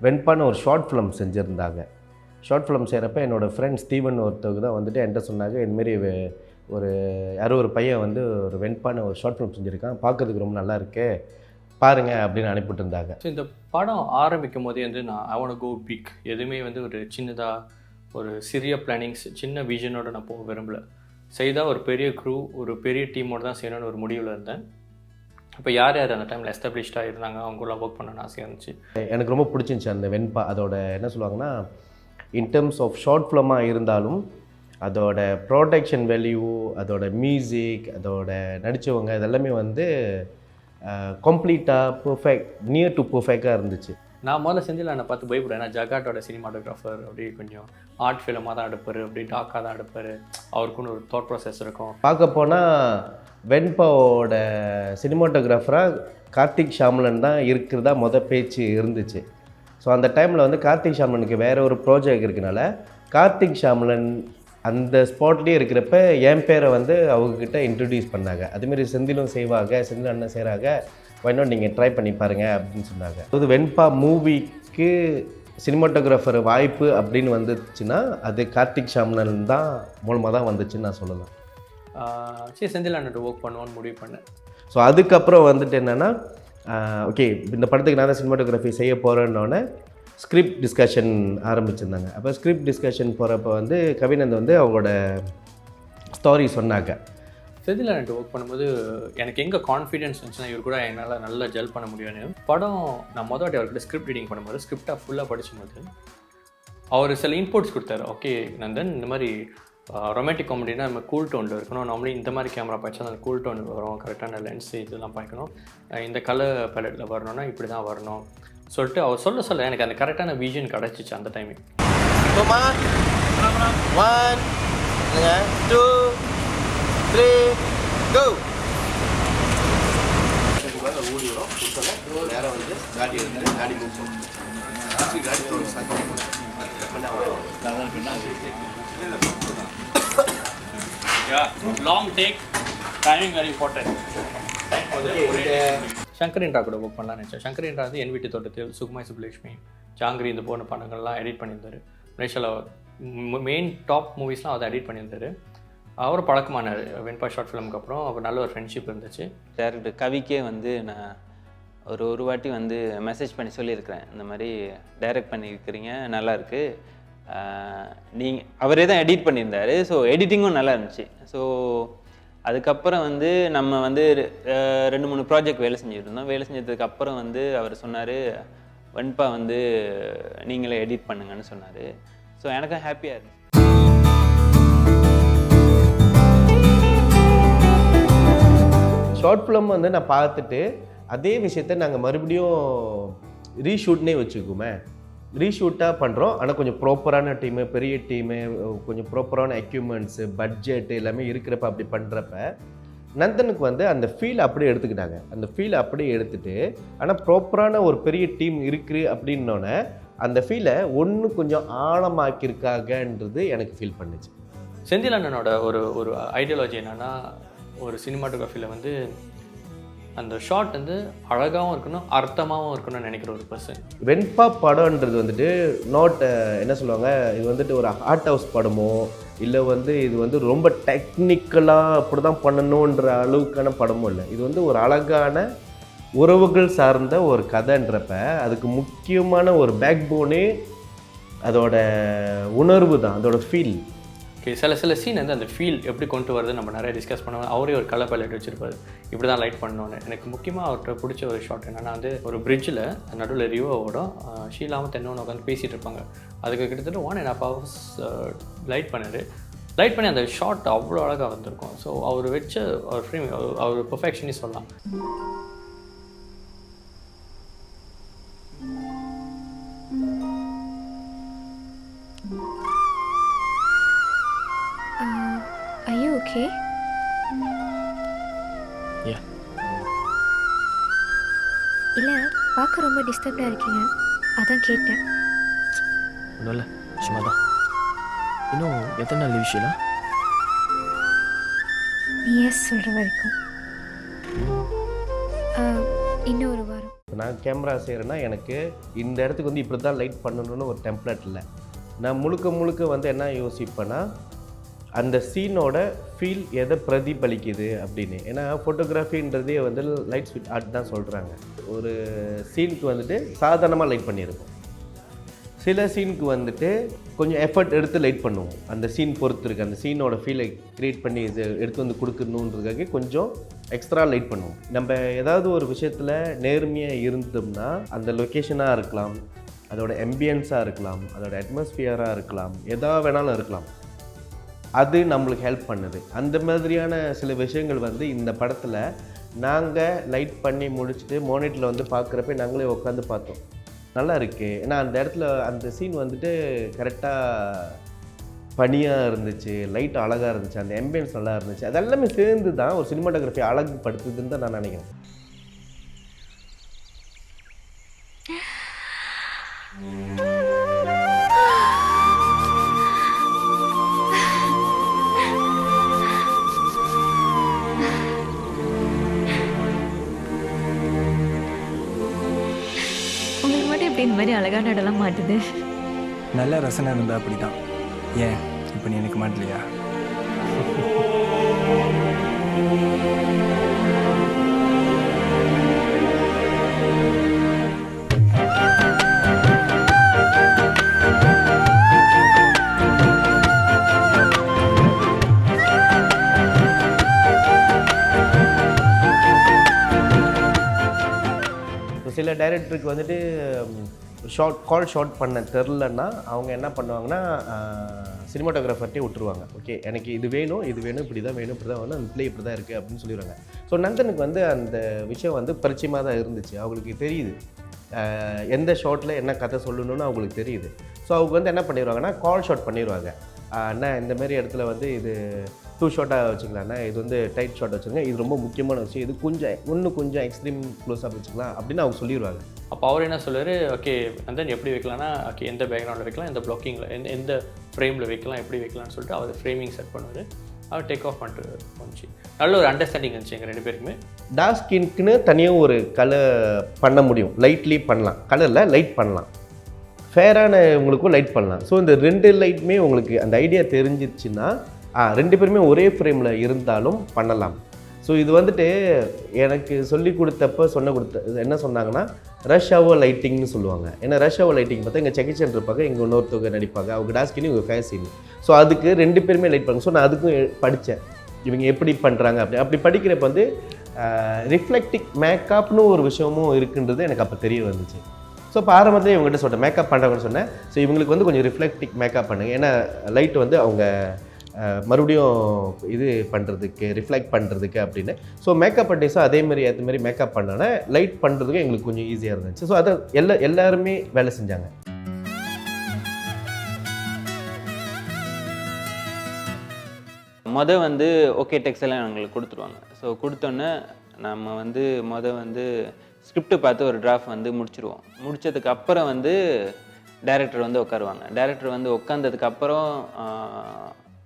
வெண்பான்னு ஒரு ஷார்ட் ஃபிலிம் செஞ்சுருந்தாங்க. ஷார்ட் ஃபிலிம் செய்கிறப்ப என்னோடய ஃப்ரெண்ட் ஸ்டீவன் ஒருத்தவங்க தான் வந்துட்டு என்கிட்ட சொன்னாங்க, இதுமாரி ஒரு யாரோ ஒரு பையன் வந்து ஒரு வெண்பான்னு ஒரு ஷார்ட் ஃபிலிம் செஞ்சுருக்கான், பார்க்கறதுக்கு ரொம்ப நல்லா இருக்கு பாருங்க அப்படின்னு அனுப்பிட்டு இருந்தாங்க. ஸோ இந்த படம் ஆரம்பிக்கும் போதே வந்து நான் ஐ வாண்ட் கோ பிக், எதுவுமே வந்து ஒரு சின்னதாக ஒரு சிறிய பிளானிங்ஸ் சின்ன விஷனோட நான் போக விரும்பலை. செய்தால் ஒரு பெரிய க்ரூ ஒரு பெரிய டீமோடு தான் செய்யணும்னு ஒரு முடிவில் இருந்தேன். இப்போ யார் யார் அந்த டைமில் எஸ்டாப்ளிஷ்டாக இருந்தாங்க அவங்களாம் ஒர்க் பண்ணணும்னு ஆசையாக இருந்துச்சு. எனக்கு ரொம்ப பிடிச்சிருந்துச்சி அந்த வெண்பா. அதோட என்ன சொல்லுவாங்கன்னா, இன் டர்ம்ஸ் ஆஃப் ஷார்ட் ஃபிலிமாக இருந்தாலும் அதோட ப்ரொடக்ஷன் வேல்யூ, அதோட மியூசிக், அதோட நடித்தவங்க இதெல்லாமே வந்து கம்ப்ளீட்டாக பர்ஃபெக்ட், நியர் டு பர்ஃபெக்டாக இருந்துச்சு. நான் முதல்ல செந்தில் என்னை பார்த்து பயப்படுவேன். ஏன்னா ஜகாட்டோட சினிமாட்டோகிராஃபர் அப்படி கொஞ்சம் ஆர்ட் ஃபிலிமாக தான் எடுப்பார், அப்படி டாக்காக தான் எடுப்பார், அவருக்குன்னு ஒரு தாட் ப்ராசஸ் இருக்கும். பார்க்க போனால் வெண்பாவோட சினிமாட்டோகிராஃபராக கார்த்திக் ஷாம்லன் தான் இருக்கிறதா பேச்சு இருந்துச்சு. ஸோ அந்த டைமில் வந்து கார்த்திக் ஷாம்லனுக்கு வேறு ஒரு ப்ராஜெக்ட் இருக்கனால கார்த்திக் ஷாம்லன் அந்த ஸ்பாட்லேயே இருக்கிறப்ப என் பேரை வந்து அவங்கக்கிட்ட இன்ட்ரடியூஸ் பண்ணாங்க. அதுமாரி செந்திலும் செய்வாங்க, செந்தில் அண்ணன் செய்கிறாங்க, வேணும் நீங்கள் ட்ரை பண்ணி பாருங்கள் அப்படின்னு சொன்னாங்க. அதாவது வெண்பா மூவிக்கு சினிமாட்டோகிராஃபர் வாய்ப்பு அப்படின்னு வந்துச்சுன்னா அது கார்த்திக் ஷாம்லன் தான் மூலமாக தான் வந்துச்சுன்னு நான் சொல்லலாம். சரி செந்தில் அண்ணன் ஒர்க் பண்ணுவோன்னு முடிவு பண்ணேன். ஸோ அதுக்கப்புறம் வந்துட்டு என்னென்னா, ஓகே இந்த படத்துக்கு நான் தான் சினிமாட்டோகிராஃபி செய்ய போகிறேன்னொன்னே ஸ்கிரிப்ட் டிஸ்கஷன் ஆரம்பிச்சிருந்தாங்க. அப்போ ஸ்கிரிப்ட் டிஸ்கஷன் போகிறப்ப வந்து கவிநந்த் வந்து அவங்களோட ஸ்டோரி சொன்னாங்க. செந்தில் அண்ணன் ஒர்க் பண்ணும்போது எனக்கு எங்கே கான்ஃபிடென்ஸ் இருந்துச்சுன்னா இவர் கூட என்னால் நல்லா ஜெல் பண்ண முடியும்னு. படம் நான் மொதல் வாட்டி அவர்கிட்ட ஸ்கிரிப்ட் ரீடிங் பண்ணும்போது ஸ்கிரிப்டாக ஃபுல்லாக படிச்சும்போது அவர் சில இன்புட்ஸ் கொடுத்தாரு. ஓகே நந்தன், இந்த மாதிரி ரொமான்டிக் காமெடினா நம்ம கூல் டோனில் இருக்கணும், நார்மலி இந்த மாதிரி கேமரா பாய்ச்சா அந்த கூல் டோன் வரும், கரெக்டான லென்ஸ் இதெல்லாம் பாய்க்கணும், இந்த கலர் பேலட்டில் வரணும்னா இப்படி தான் வரணும் சொல்லிட்டு அவர் சொல்ல எனக்கு அந்த கரெக்டான விஷன் கிடச்சிச்சு அந்த டைமிங். 1 2 3 go. ஓடி வரும் நேரம் வந்து காடி வந்து காடி மூவ் பண்ணும், காடி தோணும் long take timing very important. சங்கரின்றா கூட புக் பண்ணலான்னு நினச்சேன். சங்கரின்றா வந்து என் வீட்டு தோட்டத்தில், சுகுமாய் சுப்புலட்சுமி, ஜாங்கிரி இந்த போன படங்கள்லாம் எடிட் பண்ணியிருந்தார். மலேசியாவில் மெயின் டாப் மூவிஸ்லாம் அதை எடிட் பண்ணியிருந்தார். அவரும் பழக்கமானார் வெண்பா ஷார்ட் ஃபிலிமுக்கு அப்புறம். அவர் நல்ல ஒரு ஃப்ரெண்ட்ஷிப் இருந்துச்சு. டேரக்டர் கவிக்கே வந்து நான் ஒரு வாட்டி வந்து மெசேஜ் பண்ணி சொல்லியிருக்கிறேன், இந்த மாதிரி டைரக்ட் பண்ணியிருக்கிறீங்க நல்லாயிருக்கு, அவரே தான் எடிட் பண்ணியிருந்தார். ஸோ எடிட்டிங்கும் நல்லா இருந்துச்சு. ஸோ அதுக்கப்புறம் வந்து நம்ம வந்து 2-3 ப்ராஜெக்ட் வேலை செஞ்சுட்டு இருந்தோம். வேலை செஞ்சதுக்கப்புறம் வந்து அவர் சொன்னார், வெண்பா வந்து நீங்களே எடிட் பண்ணுங்கன்னு சொன்னார். ஸோ எனக்கும் ஹாப்பியாக இருந்துச்சு. ஷார்ட் ஃபிலிம் வந்து நான் பார்த்துட்டு அதே விஷயத்த நாங்கள் மறுபடியும் ரீஷூட்னே வச்சுக்குமே, ரீஷூட்டாக பண்ணுறோம். ஆனால் கொஞ்சம் ப்ராப்பரான டீமு, பெரிய டீமு, கொஞ்சம் ப்ராப்பரான எக்யூப்மெண்ட்ஸு, பட்ஜெட் எல்லாமே இருக்கிறப்ப அப்படி பண்ணுறப்ப நந்தனுக்கு வந்து அந்த ஃபீல் அப்படியே எடுத்துக்கிட்டாங்க. அந்த ஃபீல் அப்படியே எடுத்துகிட்டு ஆனால் ப்ராப்பரான ஒரு பெரிய டீம் இருக்குது அப்படின்னோடனே அந்த ஃபீலை ஒன்று கொஞ்சம் ஆழமாக்கியிருக்காங்கன்றது எனக்கு ஃபீல் பண்ணுச்சு. செந்தில் அண்ணனோட ஒரு ஐடியாலஜி என்னென்னா, ஒரு சினிமாட்டோகிராஃபியில் வந்து அந்த ஷாட் வந்து அழகாகவும் இருக்கணும், அர்த்தமாகவும் இருக்கணும்னு நினைக்கிற ஒரு பர்சன். வெண்பா படம்ன்றது வந்துட்டு நாட் என்ன சொல்லுவாங்க, இது வந்துட்டு ஒரு ஆர்ட் ஹவுஸ் படமோ இல்லை வந்து இது வந்து ரொம்ப டெக்னிக்கலாக அப்படி தான் பண்ணணுன்ற அளவுக்கான படமும் இல்லை. இது வந்து ஒரு அழகான உறவுகள் சார்ந்த ஒரு கதைன்றப்ப அதுக்கு முக்கியமான ஒரு பேக் போனே அதோட உணர்வு தான், அதோட ஃபீல். ஓகே, சில சீன் வந்து அந்த ஃபீல் எப்படி கொண்டு வருது நம்ம நிறைய டிஸ்கஸ் பண்ணுவோம். அவரே ஒரு கலர் பைலட் வச்சுருப்பாரு, இப்படி தான் லைட் பண்ணணுன்னு. எனக்கு முக்கியமாக அவர்கிட்ட பிடிச்ச ஒரு ஷாட் என்னென்னா வந்து ஒரு பிரிட்ஜில் நடுவில் ரியோவோட ஷீலாவும் தென்னவனும் உட்காந்து பேசிகிட்டு இருப்பாங்க. அதுக்கு கிட்டத்தட்ட 1.5 hours லைட் பண்ணி அந்த ஷாட் அவ்வளோ அழகாக வந்திருக்கும். ஸோ அவர் வச்ச ஒரு ஃப்ரேம் அவர் பெர்ஃபெக்ஷனே சொல்லலாம். Are you okay? Yeah. இல்லை, பார்க்க ரொம்ப டிஸ்டர்ப்டாக இருக்கீங்க, அதான் கேட்டேன். ஒன்றும் இல்லை, சும்மா தான். இன்னும் எத்தனை நாள் லீவ் ஷீலா? நீ ஏன் சொல்கிற வரைக்கும் இன்னும் ஒரு வாரம். நான் கேமரா செய்கிறேன்னா எனக்கு இந்த இடத்துக்கு வந்து இப்படி தான் லைட் பண்ணணும்னு ஒரு டெம்ப்ளேட் இல்லை. நான் முழுக்க வந்து என்ன யோசிப்பேன்னா அந்த சீனோட ஃபீல் எதை பிரதிபலிக்குது அப்படின்னு. ஏன்னா ஃபோட்டோகிராஃபின்றதே வந்து லைட் ஸ்வீட் ஆர்ட் தான் சொல்கிறாங்க. ஒரு சீனுக்கு வந்துட்டு சாதாரணமாக லைட் பண்ணியிருக்கோம், சில சீனுக்கு வந்துட்டு கொஞ்சம் எஃபர்ட் எடுத்து லைட் பண்ணுவோம். அந்த சீன் பொறுத்து இருக்குது, அந்த சீனோட ஃபீலை க்ரியேட் பண்ணி இது எடுத்து வந்து கொடுக்கணுன்றதுக்காக கொஞ்சம் எக்ஸ்ட்ரா லைட் பண்ணுவோம். நம்ம ஏதாவது ஒரு விஷயத்தில் நேர்மையாக இருந்தோம்னா அந்த லொக்கேஷனாக இருக்கலாம், அதோட எம்பியன்ஸாக இருக்கலாம், அதோட அட்மாஸ்பியராக இருக்கலாம், எதா வேணாலும் இருக்கலாம், அது நம்மளுக்கு ஹெல்ப் பண்ணுது. அந்த மாதிரியான சில விஷயங்கள் வந்து இந்த படத்தில் நாங்கள் லைட் பண்ணி முடிச்சுட்டு மோனிட்டரில் வந்து பார்க்குறப்ப நாங்களே உட்காந்து பார்த்தோம், நல்லா இருக்குது. ஏன்னா அந்த இடத்துல அந்த சீன் வந்துட்டு கரெக்டாக பனியாக இருந்துச்சு, லைட் அழகாக இருந்துச்சு, அந்த எம்பியன்ஸ் நல்லா இருந்துச்சு. அதெல்லாமே சேர்ந்து தான் ஒரு சினிமாட்டோகிராஃபி அழகுப்படுத்துதுன்னு தான் நான் நினைக்கிறேன். உங்களுக்கு மட்டும் எப்படி இந்த மாதிரி அழகான இடம்லாம் மாட்டுது? நல்ல ரசனை இருந்தால் அப்படி தான். ஏன் இப்போ நீ எனக்கு மாட்டலையா? சில டைரக்டருக்கு வந்துட்டு ஷார்ட் பண்ண தெரிலன்னா அவங்க என்ன பண்ணுவாங்கன்னா சினிமாட்டோகிராஃபர்ட்டே விட்டுருவாங்க. ஓகே, எனக்கு இது வேணும் இப்படி தான் வேணும் அந்த பிளே இப்படி தான் இருக்குது அப்படின்னு சொல்லிடுவாங்க. ஸோ நந்தனுக்கு வந்து அந்த விஷயம் வந்து பரிச்சயமாக தான் இருந்துச்சு. அவங்களுக்கு தெரியுது எந்த ஷாட்டில் என்ன கதை சொல்லணும்னு அவங்களுக்கு தெரியுது. ஸோ அவங்க வந்து என்ன பண்ணிடுவாங்கன்னா கால் ஷாட் பண்ணிடுவாங்க. அண்ணா இந்தமாரி இடத்துல வந்து இது 2 ஷாட்டாக வச்சுக்கலாம்ண்ணா, இது வந்து டைட் ஷாட் வச்சுருங்க, இது ரொம்ப முக்கியமான விஷயம், இது கொஞ்சம் எக்ஸ்ட்ரீம் க்ளோஸ்அப் வச்சுக்கலாம் அப்படின்னு அவங்க சொல்லிடுவாங்க. அப்போ அவர் என்ன சொல்லுவார், ஓகே வந்து எப்படி வைக்கலாம்னா, ஓகே எந்த பேக்ரவுண்டில் வைக்கலாம், எந்த பிளாக்கிங்கில் எந்த ஃப்ரேமில் வைக்கலாம், எப்படி வைக்கலாம்னு சொல்லிட்டு அவர் ஃப்ரேமிங் செட் பண்ணுவார். அவர் டேக் ஆஃப் பண்ணிட்டு வந்துச்சு. நல்ல ஒரு அண்டர்ஸ்டாண்டிங் இருந்துச்சு எங்கள் 2 பேருக்குமே. டார்க் ஸ்கின்க்குன்னு தனியாக ஒரு கலர் பண்ண முடியும், லைட்லி பண்ணலாம், கலரில் லைட் பண்ணலாம், ஃபேரான உங்களுக்கும் லைட் பண்ணலாம். ஸோ இந்த 2 லைட்டுமே உங்களுக்கு அந்த ஐடியா தெரிஞ்சிச்சுன்னா 2 பேருமே ஒரே ஃப்ரேமில் இருந்தாலும் பண்ணலாம். ஸோ இது வந்துட்டு எனக்கு சொல்லி கொடுத்தப்ப என்ன சொன்னாங்கன்னா, ரஷ் ஹவர் லைட்டிங்னு சொல்லுவாங்க. ஏன்னா ரஷ் ஹவர் லைட்டிங் பார்த்தா இங்கே செக்கிச்சன் இருப்பாங்க, இங்கே இன்னொருத்தவங்க நடிப்பாங்க, அவங்க டாஸ்கின்னு இவங்க ஃபேஸ் சீன். ஸோ அதுக்கு 2 பேருமே லைட் பண்ணுங்க. ஸோ நான் அதுக்கும் படித்தேன் இவங்க எப்படி பண்ணுறாங்க அப்படி படிக்கிறப்ப வந்து ரிஃப்ளெக்டிக் மேக்கப்னு ஒரு விஷயமும் இருக்குன்றது எனக்கு அப்போ தெரிய வந்துச்சு. ஸோ இப்போ ஆரம்பத்தில் இவங்ககிட்ட சொல்கிறேன் மேக்கப் பண்ணுறவங்கன்னு சொன்னேன். ஸோ இவங்களுக்கு வந்து கொஞ்சம் ரிஃப்ளெக்டிக் மேக்கப் பண்ணுங்க, ஏன்னா லைட் வந்து அவங்க மறுபடியும் இது பண்ணுறதுக்கு ரிஃப்ளெக்ட் பண்ணுறதுக்கு அப்படின்னு. ஸோ மேக்கப் ஆர்டிஸ்ட்டும் அதேமாதிரி ஏற்ற மாதிரி மேக்கப் பண்ணோன்னா லைட் பண்ணுறதுக்கு எங்களுக்கு கொஞ்சம் ஈஸியாக இருந்துச்சு. ஸோ அதை எல்லாருமே வேலை செஞ்சாங்க. வந்து ஓகே டெக்ஸ்ட் எல்லாம் எங்களுக்கு கொடுத்துருவாங்க. ஸோ கொடுத்தோன்னே நம்ம வந்து வந்து ஸ்கிரிப்ட் பார்த்து ஒரு டிராஃப்ட் வந்து முடிச்சிருவோம். முடிச்சதுக்கு அப்புறம் வந்து டைரக்டர் வந்து உட்காருவாங்க. டைரக்டர் வந்து உட்காந்ததுக்கு அப்புறம்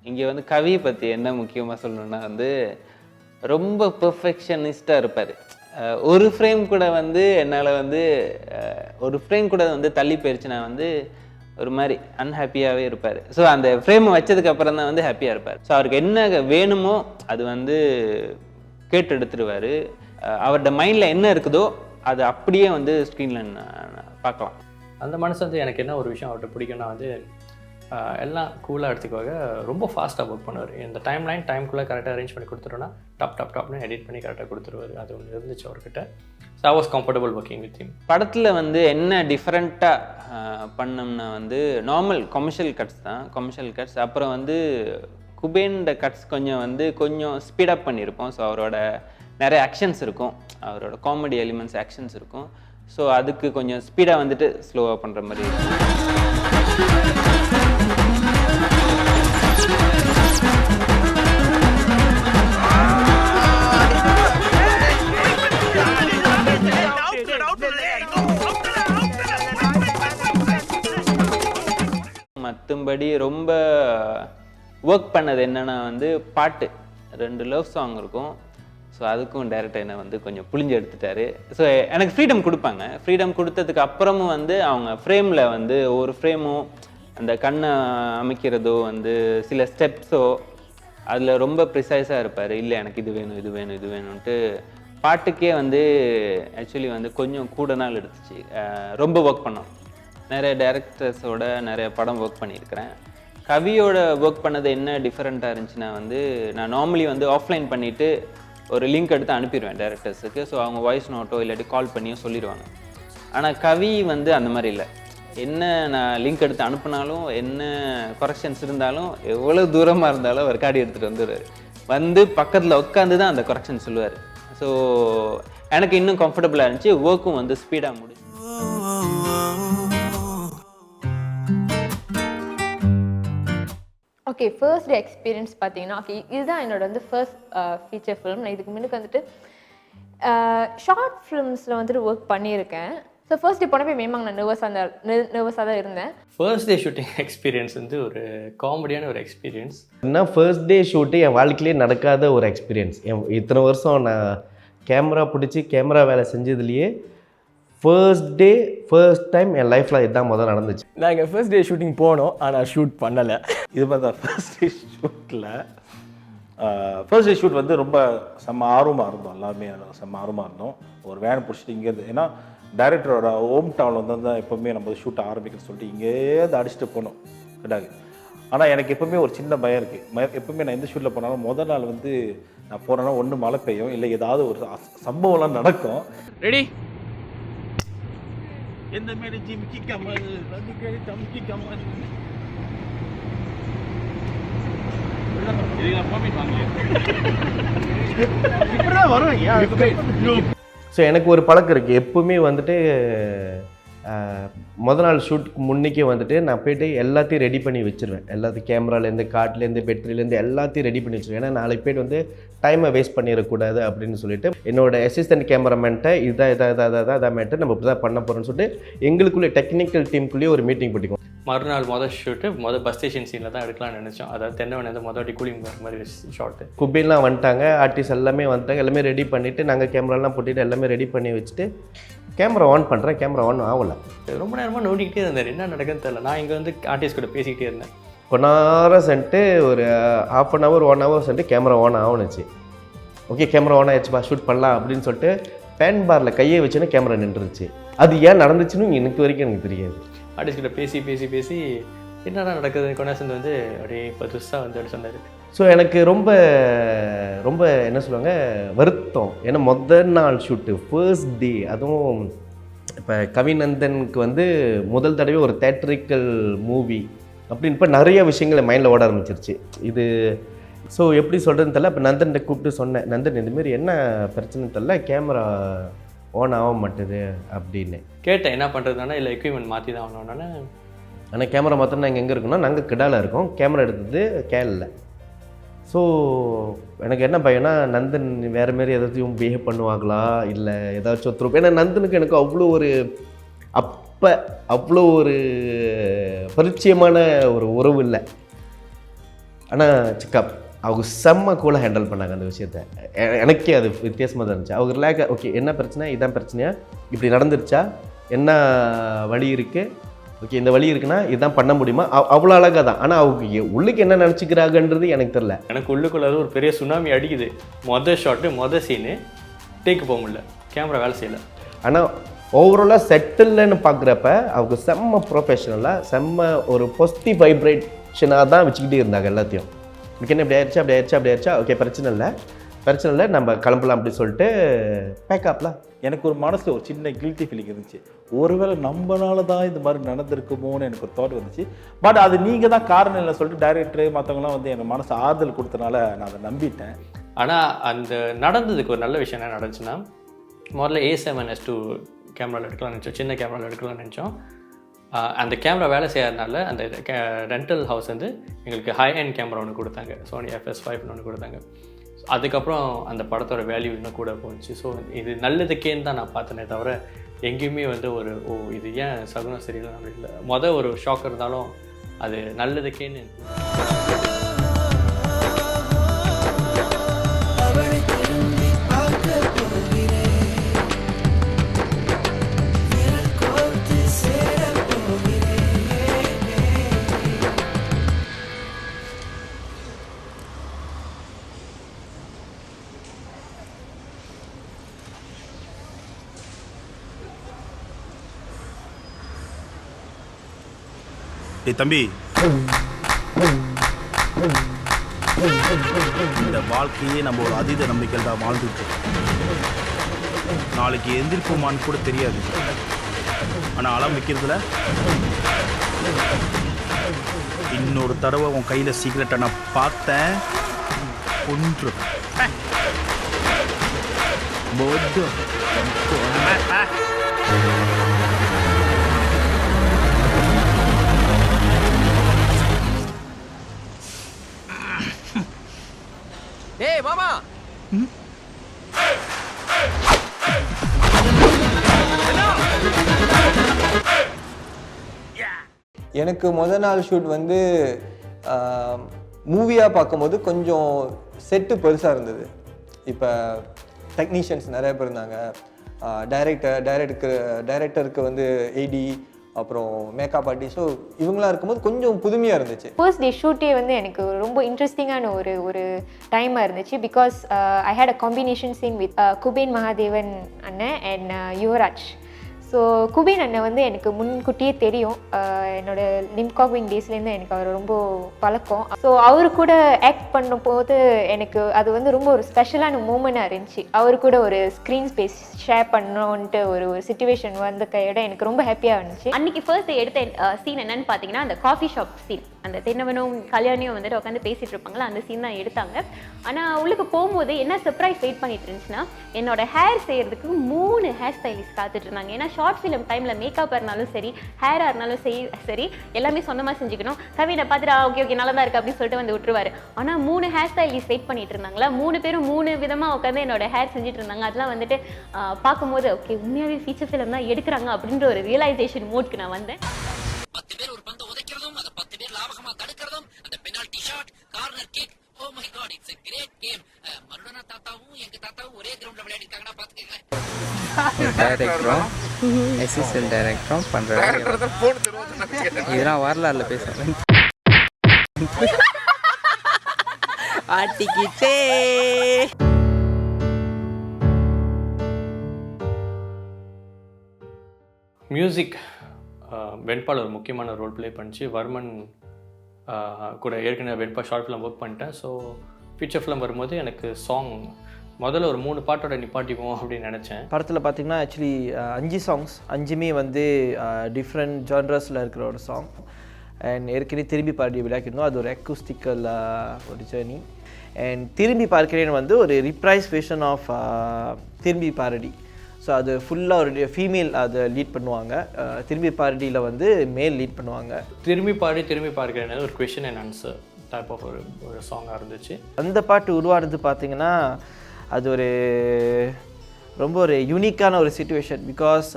இங்கே வந்து கவியை பற்றி என்ன முக்கியமாக சொல்லணும்னா வந்து ரொம்ப பெர்ஃபெக்ஷனிஸ்டாக இருப்பார். ஒரு ஃப்ரேம் கூட வந்து என்னால் வந்து ஒரு ஃப்ரேம் கூட வந்து தள்ளி போயிடுச்சுன்னா வந்து ஒரு மாதிரி அன்ஹாப்பியாகவே இருப்பார். ஸோ அந்த ஃப்ரேமை வச்சதுக்கு அப்புறம் தான் வந்து ஹாப்பியாக இருப்பார். ஸோ அவருக்கு என்ன வேணுமோ அது வந்து கேட்டு எடுத்துருவார். அவரோட மைண்டில் என்ன இருக்குதோ அது அப்படியே வந்து ஸ்க்ரீனில் பார்க்கலாம். அந்த மனசு வந்து எனக்கு என்ன ஒரு விஷயம் அவர்கிட்ட பிடிக்கும்னா வந்து எல்லாம் கூலாக எடுத்துக்குவாங்க, ரொம்ப ஃபாஸ்ட்டாக ஒர்க் பண்ணுவார். இந்த டைம்குள்ளே கரெக்டாக அரேஞ்ச் பண்ணி கொடுத்துட்டோன்னா டாப்னு எடிட் பண்ணி கரெக்டாக கொடுத்துருவார். அது ஒன்று இருந்துச்சு அவர்கிட்ட. So I was comfortable working with him. படத்தில் வந்து என்ன டிஃப்ரெண்ட்டாக பண்ணோம்னா வந்து நார்மல் கமர்ஷியல் கட்ஸ் தான், கமர்ஷியல் கட்ஸ். அப்புறம் வந்து குபேனோட கட்ஸ் கொஞ்சம் ஸ்பீடப் பண்ணியிருப்போம். ஸோ அவரோட நிறைய ஆக்ஷன்ஸ் இருக்கும், அவரோட காமெடி எலிமெண்ட்ஸ் ஆக்ஷன்ஸ் இருக்கும். ஸோ அதுக்கு கொஞ்சம் ஸ்பீடாக வந்துட்டு ஸ்லோவாக பண்ணுற மாதிரி இருக்கும். மற்றபடி ரொம்ப ஒர்க் பண்ணது என்னென்னா வந்து பாட்டு 2 லவ் சாங் இருக்கும். ஸோ அதுக்கும் டைரக்டர் என்ன வந்து கொஞ்சம் புளிஞ்சு எடுத்துட்டாரு. ஸோ எனக்கு ஃப்ரீடம் கொடுப்பாங்க. ஃப்ரீடம் கொடுத்ததுக்கு அப்புறமும் வந்து அவங்க ஃப்ரேமில் வந்து ஒவ்வொரு ஃப்ரேமும் அந்த கண்ணை அமைக்கிறதோ வந்து சில ஸ்டெப்ஸோ அதில் ரொம்ப ப்ரிசைஸாக இருப்பார். இல்லை எனக்கு இது வேணும்ன்ட்டு பாட்டுக்கே வந்து ஆக்சுவலி வந்து கொஞ்சம் கூட நாள் எடுத்துச்சு. ரொம்ப ஒர்க் பண்ணோம். நிறைய டைரக்டர்ஸோட நிறைய படம் ஒர்க் பண்ணியிருக்கிறேன். கவியோட ஒர்க் பண்ணது என்ன டிஃப்ரெண்ட்டாக இருந்துச்சுன்னா வந்து நான் நார்மலி வந்து ஆஃப்லைன் பண்ணிவிட்டு ஒரு லிங்க் எடுத்து அனுப்பிடுவேன் டைரக்டர்ஸுக்கு. ஸோ அவங்க வாய்ஸ் நோட்டோ இல்லாட்டி கால் பண்ணியோ சொல்லிடுவாங்க. ஆனால் கவி வந்து அந்த மாதிரி இல்லை. என்ன நான் லிங்க் எடுத்து அனுப்புனாலும் என்ன கரெக்ஷன்ஸ் இருந்தாலும் எவ்வளோ தூரமாக இருந்தாலும் அவர் காடி எடுத்துகிட்டு வந்துடுவார். வந்து பக்கத்தில் உட்காந்து தான் அந்த கரெக்ஷன் சொல்லுவார். ஸோ எனக்கு இன்னும் கம்ஃபர்டபுளாக இருந்துச்சு. ஒர்க்கும் வந்து ஸ்பீடாக முடிச்சு. ஓகே, ஃபர்ஸ்ட் டே எக்ஸ்பீரியன்ஸ் பார்த்தீங்கன்னா ஓகே இதுதான் என்னோட வந்து ஃபர்ஸ்ட் ஃபீச்சர் ஃபிலிம். நான் இதுக்கு முன்னுக்கு வந்துட்டு ஷார்ட் ஃபிலிம்ஸில் வந்துட்டு ஒர்க் பண்ணியிருக்கேன். ஸோ ஃபர்ஸ்ட் டே போனப்போ மேமாங்க நான் நர்வஸாக தான் இருந்தேன். ஃபர்ஸ்ட் டே ஷூட்டிங் எக்ஸ்பீரியன்ஸ் வந்து ஒரு காமெடியான ஒரு எக்ஸ்பீரியன்ஸ். நான் ஃபர்ஸ்ட் டே ஷூட்டு என் வாழ்க்கையிலே நடக்காத ஒரு எக்ஸ்பீரியன்ஸ். இத்தனை வருஷம் நான் கேமரா பிடிச்சி கேமரா வேலை செஞ்சதுலேயே ஃபர்ஸ்ட் டைம் என் லைஃப்பில் இதுதான் முதல்ல நடந்துச்சு. நாங்கள் ஃபர்ஸ்ட் டே ஷூட்டிங் போனோம், ஆனால் ஷூட் பண்ணலை. இது மாதிரி தான் ஃபர்ஸ்ட் டே ஷூட்டில் ஃபர்ஸ்ட் டே ஷூட் வந்து ரொம்ப செம்ம ஆர்வமாக இருந்தோம். எல்லாருமே செம்ம ஆர்வமாக இருந்தோம். ஒரு வேன் பிடிச்சிட்டு இங்கேருந்து, ஏன்னா டைரக்டரோட ஹோம் டவுனில் வந்து தான் எப்போவுமே நம்ம ஷூட் ஆரம்பிக்கணும்னு சொல்லிட்டு இங்கேருந்து அடிச்சுட்டு போனோம் கிடாது. ஆனால் எனக்கு எப்போவுமே ஒரு சின்ன பயம் இருக்குது. எப்போவுமே நான் எந்த ஷூட்டில் போனாலும் முதல் நாள் வந்து நான் போனேன்னா ஒன்று மழை பெய்யும், இல்லை ஏதாவது ஒரு சம்பவம்லாம் நடக்கும். ரெடி எந்த மாரி ஜிம்கி கமல் ரதிகை தம்கி கமல் இதெல்லாம் பாமிட் வாங்க இப்படிதான் வரும். ஸோ எனக்கு ஒரு பழக்கம் இருக்குது. எப்பவுமே வந்துட்டு முதல் நாள் ஷூட்டுக்கு முன்னிக்கே வந்துட்டு நான் போய்ட்டு எல்லாத்தையும் ரெடி பண்ணி வச்சுருவேன். எல்லாத்தையும் கேமராலேருந்து காட்லேருந்து பேட்டரியிலேருந்து எல்லாத்தையும் ரெடி பண்ணி வச்சுருவேன். ஏன்னா நாளைக்கு போய்ட்டு வந்து டைமை வேஸ்ட் பண்ணிடக்கூடாது அப்படின்னு சொல்லிட்டு என்னோடய அசிஸ்டன்ட் கேமராமேன்ட்ட இதான் மேட்டு நம்ம இப்படி தான் பண்ண போகிறோன்னு சொல்லிட்டு எங்களுக்குள்ளே டெக்னிக்கல் டீமுக்குள்ளேயே ஒரு மீட்டிங் போட்டிக்குவோம். மறுநாள் ஷூட்டு பஸ் ஸ்டேஷன் சீனில் தான் எடுக்கலாம்னு நினச்சோம். அதாவது தென்னவன் வந்து வாட்டி கூலிங் வர மாதிரி ஷார்ட்டு. குபேன்லாம் வந்துட்டாங்க, ஆர்டிஸ்ட் எல்லாமே வந்துட்டாங்க. எல்லாமே ரெடி பண்ணிவிட்டு நாங்கள் கேமராலாம் போட்டுட்டு எல்லாமே ரெடி பண்ணி வச்சுட்டு கேமரா ஆன் பண்ணுறேன். கேமரா ஆன் ஆகலை. ரொம்ப நேரமாக நோண்டிக்கிட்டே இருந்தார், என்ன நடக்குதுன்னு தெரியல. நான் இங்கே வந்து ஆர்டிஸ்ட் கூட பேசிக்கிட்டே இருந்தேன். கொண்டாரம் சென்ட்டு ஒரு 1/2 hour 1 hour சென்ட்டு கேமரா ஆன் ஆகணுச்சு. ஓகே கேமரா ஆன் ஆயிடுச்சுப்பா ஷூட் பண்ணலாம் அப்படின்னு சொல்லிட்டு பேன் பாரில் கையை வச்சுன்னு கேமரா நின்றுச்சு. அது ஏன் நடந்துச்சுன்னு எனக்கு வரைக்கும் எனக்கு தெரியாது. ஆர்டிஸ்ட்கிட்ட பேசி பேசி பேசி என்னடா நடக்குதுன்னு கொண்டாசன் வந்து அப்படியே புதுசாக வந்து அப்படி சொன்னார். ஸோ எனக்கு ரொம்ப ரொம்ப என்ன சொல்லுவாங்க வருத்தம். ஏன்னா முதல் நாள் ஷூட்டு ஃபர்ஸ்ட் டே, அதுவும் இப்போ கவிநந்தனுக்கு வந்து முதல் தடவை ஒரு தேட்ரிக்கல் மூவி அப்படின்னு இப்போ நிறைய விஷயங்கள் மைண்டில் ஓட ஆரம்பிச்சிருச்சு. இது ஸோ எப்படி சொல்கிறதுன்னு தெரில. இப்போ நந்தன்கிட்ட கூப்பிட்டு சொன்னேன், நந்தன் இதுமாரி என்ன பிரச்சனை தெரில, கேமரா ஆன் ஆக மாட்டுது அப்படின்னு கேட்டேன். என்ன பண்ணுறதுனா இல்லை எக்யூப்மெண்ட் மாற்றி தான் ஆகணும்னா. ஆனால் கேமரா மாத்திரம் நாங்கள் எங்கே இருக்கோம்னா நாங்கள் கிடாவில் இருக்கோம், கேமரா எடுத்தது கேரளில். ஸோ எனக்கு என்ன பையனா நந்தன் வேறு மாரி ஏதாச்சும் பிஹேவ் பண்ணுவாங்களா இல்லை ஏதாச்சும் ஒருத்தர். ஏன்னா நந்தனுக்கு எனக்கு அவ்வளோ ஒரு அப்போ அவ்வளோ ஒரு பரிச்சயமான ஒரு உறவு இல்லை. ஆனால் சிக்கப் அவங்க செம்ம கூலாக ஹேண்டில் பண்ணாங்க அந்த விஷயத்த. எனக்கே அது வித்தியாசமாக தான் இருந்துச்சு. அவங்க ரிலாக்ஸாக ஓகே என்ன பிரச்சனை, இதான் பிரச்சனையா, இப்படி நடந்துருச்சா, என்ன வழி இருக்குது, ஓகே இந்த வழி இருக்குன்னா இதுதான் பண்ண முடியுமா, அவ்வளோ அழகாக தான். ஆனால் அவங்க உள்ளுக்கு என்ன நினச்சிக்கிறாங்கன்றது எனக்கு தெரில. எனக்கு உள்ளுக்குள்ள ஒரு பெரிய சுனாமி அடிக்குது. மொதல் சீனு டேக்கு போக முடியல, கேமரா வேலை செய்யலை. ஆனால் ஓவராலாக செட்டில்னு பார்க்குறப்ப அவங்க செம்ம ப்ரொஃபஷனலாக செம்ம ஒரு பாசிட்டிவ் வைப்ரேஷனாக தான் வச்சுக்கிட்டே இருந்தாங்க எல்லாத்தையும். எனக்கு என்ன இப்படி ஆயிடுச்சா அப்படி ஆயிடுச்சா அப்படி ஆயிடுச்சா, ஓகே பிரச்சனை இல்லை நம்ம கிளம்பலாம் அப்படி சொல்லிட்டு பேக்கப்லாம். எனக்கு ஒரு மனசில் ஒரு சின்ன கில்ட்டி ஃபீலிங் இருந்துச்சு. ஒருவேளை நம்மளால தான் இந்த மாதிரி நடந்திருக்குமோன்னு எனக்கு ஒரு தாட் வந்துச்சு. பட் அது நீங்கள் தான் காரணம் இல்லை சொல்லிட்டு டைரக்டரு மற்றவங்களாம் வந்து எனக்கு மனசு ஆறுதல் கொடுத்தனால நான் அதை நம்பிட்டேன். ஆனால் அந்த நடந்ததுக்கு ஒரு நல்ல விஷயம் என்ன நடந்துச்சுன்னா, முதல்ல A7S2 கேமராவில் எடுக்கலாம்னு நினச்சோம், சின்ன கேமராவில் எடுக்கலாம்னு நினச்சோம். அந்த கேமரா வேலை செய்யறதுனால அந்த ரெண்டல் ஹவுஸ் வந்து எங்களுக்கு ஹை ஹேண்ட் கேமரா ஒன்று கொடுத்தாங்க, Sony FS5 ஒன்று கொடுத்தாங்க. அதுக்கப்புறம் அந்த படத்தோட வேல்யூ இன்னும் கூட போச்சு. ஸோ இது நல்லதுக்கேன்னு தான் நான் பார்த்தேனே தவிர எங்கேயுமே வந்து ஒரு இது ஏன் சகுனம் சரியில்லை அப்படி இல்லை. ஒரு ஷாக் இருந்தாலும் அது நல்லதுக்கேன்னு. தம்பி, இந்த வாழ்க்கையே நம்ம ஒரு அதீத நம்பிக்கையில் தான் வாழ்ந்துட்டு நாளைக்கு எந்திரிப்போமான்னு கூட தெரியாது. ஆனால் அலம் வைக்கிறதுல இன்னொரு தடவை உன் கையில் சீக்கிரட்டை நான் பார்த்தேன் ஒன்று ஏய் மாமா, எனக்கு முதல் நாள் ஷூட் வந்து மூவியாக பார்க்கும்போது கொஞ்சம் செட்டு பெருசாக இருந்தது. இப்போ டெக்னீஷியன்ஸ் நிறைய பேர் இருந்தாங்க, டைரக்டருக்கு வந்து ஏடி, அப்புறம் மேக்கப் ஆர்டிஸ்ட். ஸோ இவங்களாம் இருக்கும்போது கொஞ்சம் புதுமையாக இருந்துச்சு. ஃபர்ஸ்ட் டே ஷூட்டே வந்து எனக்கு ரொம்ப இன்ட்ரெஸ்டிங்கான ஒரு டைமாக இருந்துச்சு. Because I had a combination scene with Kuben Mahadevan அண்ணன் அண்ட் யுவராஜ். ஸோ குபேன் அண்ணன் வந்து எனக்கு முன்கூட்டியே தெரியும், என்னோட லிம்காக்விங் டேஸ்லேருந்து எனக்கு அவர் ரொம்ப பழக்கம். ஸோ அவரு கூட ஆக்ட் பண்ணும்போது எனக்கு அது வந்து ரொம்ப ஒரு ஸ்பெஷலான மூமெண்ட்டாக இருந்துச்சு. அவரு கூட ஒரு ஸ்க்ரீன் ஸ்பேஸ் ஷேர் பண்ணோன்ட்டு ஒரு சிச்சுவேஷன் வந்த கையோட எனக்கு ரொம்ப ஹாப்பியாக இருந்துச்சு. அன்னைக்கு ஃபர்ஸ்ட் எடுத்த சீன் என்னன்னு பார்த்தீங்கன்னா, அந்த காஃபி ஷாப் சீன். அந்த தென்னவனும் கல்யாணியும் வந்துட்டு உட்காந்து பேசிட்டு இருப்பாங்களா, அந்த சீன் தான் எடுத்தாங்க. ஆனால் உள்ளுக்கு போகும்போது என்ன சர்ப்ரைஸ் வெயிட் பண்ணிட்டு இருந்துச்சுன்னா, என்னோட ஹேர் செய்யறதுக்கு 3 ஹேர் ஸ்டைலிஸ்ட் காத்துட்டு இருந்தாங்க. ஏன்னா ஷார்ட் ஃபிலிம் டைமில் மேக்கப்பாக இருந்தாலும் சரி, ஹேராக இருந்தாலும் சரி, எல்லாமே சொந்தமாக செஞ்சுக்கணும். கவினை பார்த்துட்டு ஓகே நல்லா தான் இருக்குது அப்படின்னு சொல்லிட்டு வந்து விட்டுருவாரு. ஆனால் 3 ஹேர் ஸ்டைலிஸ்ட் வெயிட் பண்ணிட்டு இருந்தாங்களா, 3 பேரும் 3 விதமாக உட்காந்து என்னோட ஹேர் செஞ்சுட்டு இருந்தாங்க. அதெல்லாம் வந்துட்டு பார்க்கும்போது ஓகே உண்மையாகவே ஃபீச்சர் ஃபிலிம் தான் எடுக்கிறாங்க அப்படின்ற ஒரு ரியலைசேஷன் மோட்க்கு நான் வந்தேன். 10 பேர் ஒரு பந்தை உதைக்கிறதும், அதை 10 பேர் லாபகமா தடுக்கிறதும், அந்த penalty shot, corner kick, oh my god it's a great game. மருடனா தாத்தாவும் எங்க தாத்தாவும் ஒரே கிரவுண்ட்ல விளையாடிட்டாங்கன்னா பாத்துக்கங்க. டைரக்டரும் அசிஸ்டன்ட் டைரக்டரும் பண்றாங்க. இதெல்லாம் வரலாறுல பேசுறேன். ஆட்டிக்கிச்சே. மியூசிக் வெண்பால் ஒரு முக்கியமான ரோல் ப்ளே பண்ணிச்சு. வர்மன் கூட ஏற்கனவே வெண்பா ஷார்ட் ஃபிலிம் ஒர்க் பண்ணிட்டேன். ஸோ ஃபீச்சர் ஃபிலிம் வரும்போது எனக்கு சாங் முதல்ல ஒரு 3 பாட்டோட நிப்பாட்டிக்குவோம் அப்படின்னு நினச்சேன். படத்தில் பார்த்திங்கன்னா ஆக்சுவலி 5 சாங்ஸ், 5மே வந்து டிஃப்ரெண்ட் ஜான்ரஸில் இருக்கிற ஒரு சாங். அண்ட் ஏற்கனவே திரும்பி பாடி விளையாக்கிருந்தோம், அது ஒரு அக்கூஸ்டிக்கல் ஒரு ஜேர்னி. அண்ட் திரும்பி பார்க்கிறேன் வந்து ஒரு ரிப்ரைஸ் வெர்ஷன் ஆஃப் திரும்பி பாரடி. ஸோ அது ஃபுல்லாக ஒரு ஃபீமேல் அதை லீட் பண்ணுவாங்க, திரும்பி பாரடியில் வந்து மேல் லீட் பண்ணுவாங்க. திரும்பி பார்க்கிறேன் ஒரு question and answer type of ஒரு சாங்காக இருந்துச்சு. அந்த பாட்டு உருவானது பார்த்திங்கன்னா அது ஒரு ரொம்ப ஒரு யூனிக்கான ஒரு சிச்சுவேஷன். பிகாஸ்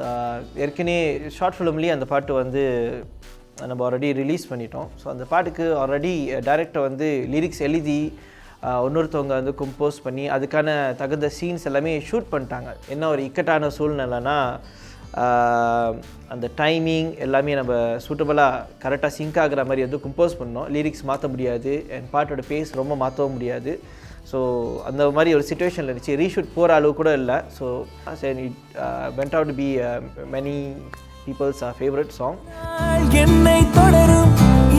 ஏற்கனவே ஷார்ட் ஃபிலிம்லேயே அந்த பாட்டு வந்து நம்ம ஆல்ரெடி ரிலீஸ் பண்ணிட்டோம். ஸோ அந்த பாட்டுக்கு ஆல்ரெடி டைரக்டர் வந்து லிரிக்ஸ் எழுதி இன்னொருத்தவங்க வந்து கம்போஸ் பண்ணி அதுக்கான தகுந்த சீன்ஸ் எல்லாமே ஷூட் பண்ணிட்டாங்க. என்ன ஒரு இக்கட்டான சூழ்நிலைனா அந்த டைமிங் எல்லாமே நம்ம சூட்டபுளாக கரெக்டாக சிங்க் ஆகிற மாதிரி வந்து கம்போஸ் பண்ணோம். லிரிக்ஸ் மாற்ற முடியாது அண்ட் பாட்டோட பேஸ் ரொம்ப மாற்றவும் முடியாது. ஸோ அந்த மாதிரி ஒரு சிச்சுவேஷனில் இருந்துச்சு. ரீஷூட் போகிற அளவு கூட இல்லை. So it went out to be many people's favourite song. என்னை தொடரும்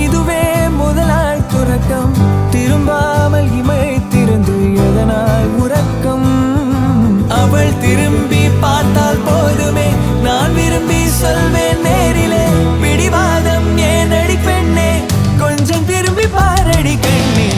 இதுவே முதலாய் துறக்கம், திரும்பாமல் இமை திறந்து எதனால் உறக்கம். அவள் திரும்பி பார்த்தால் போதுமே நான் விரும்பி சொல்வேன் நேரிலே, பிடிவாதம் ஏன் அடி பெண்ணே, கொஞ்சம் திரும்பி பாரடி கண்ணே.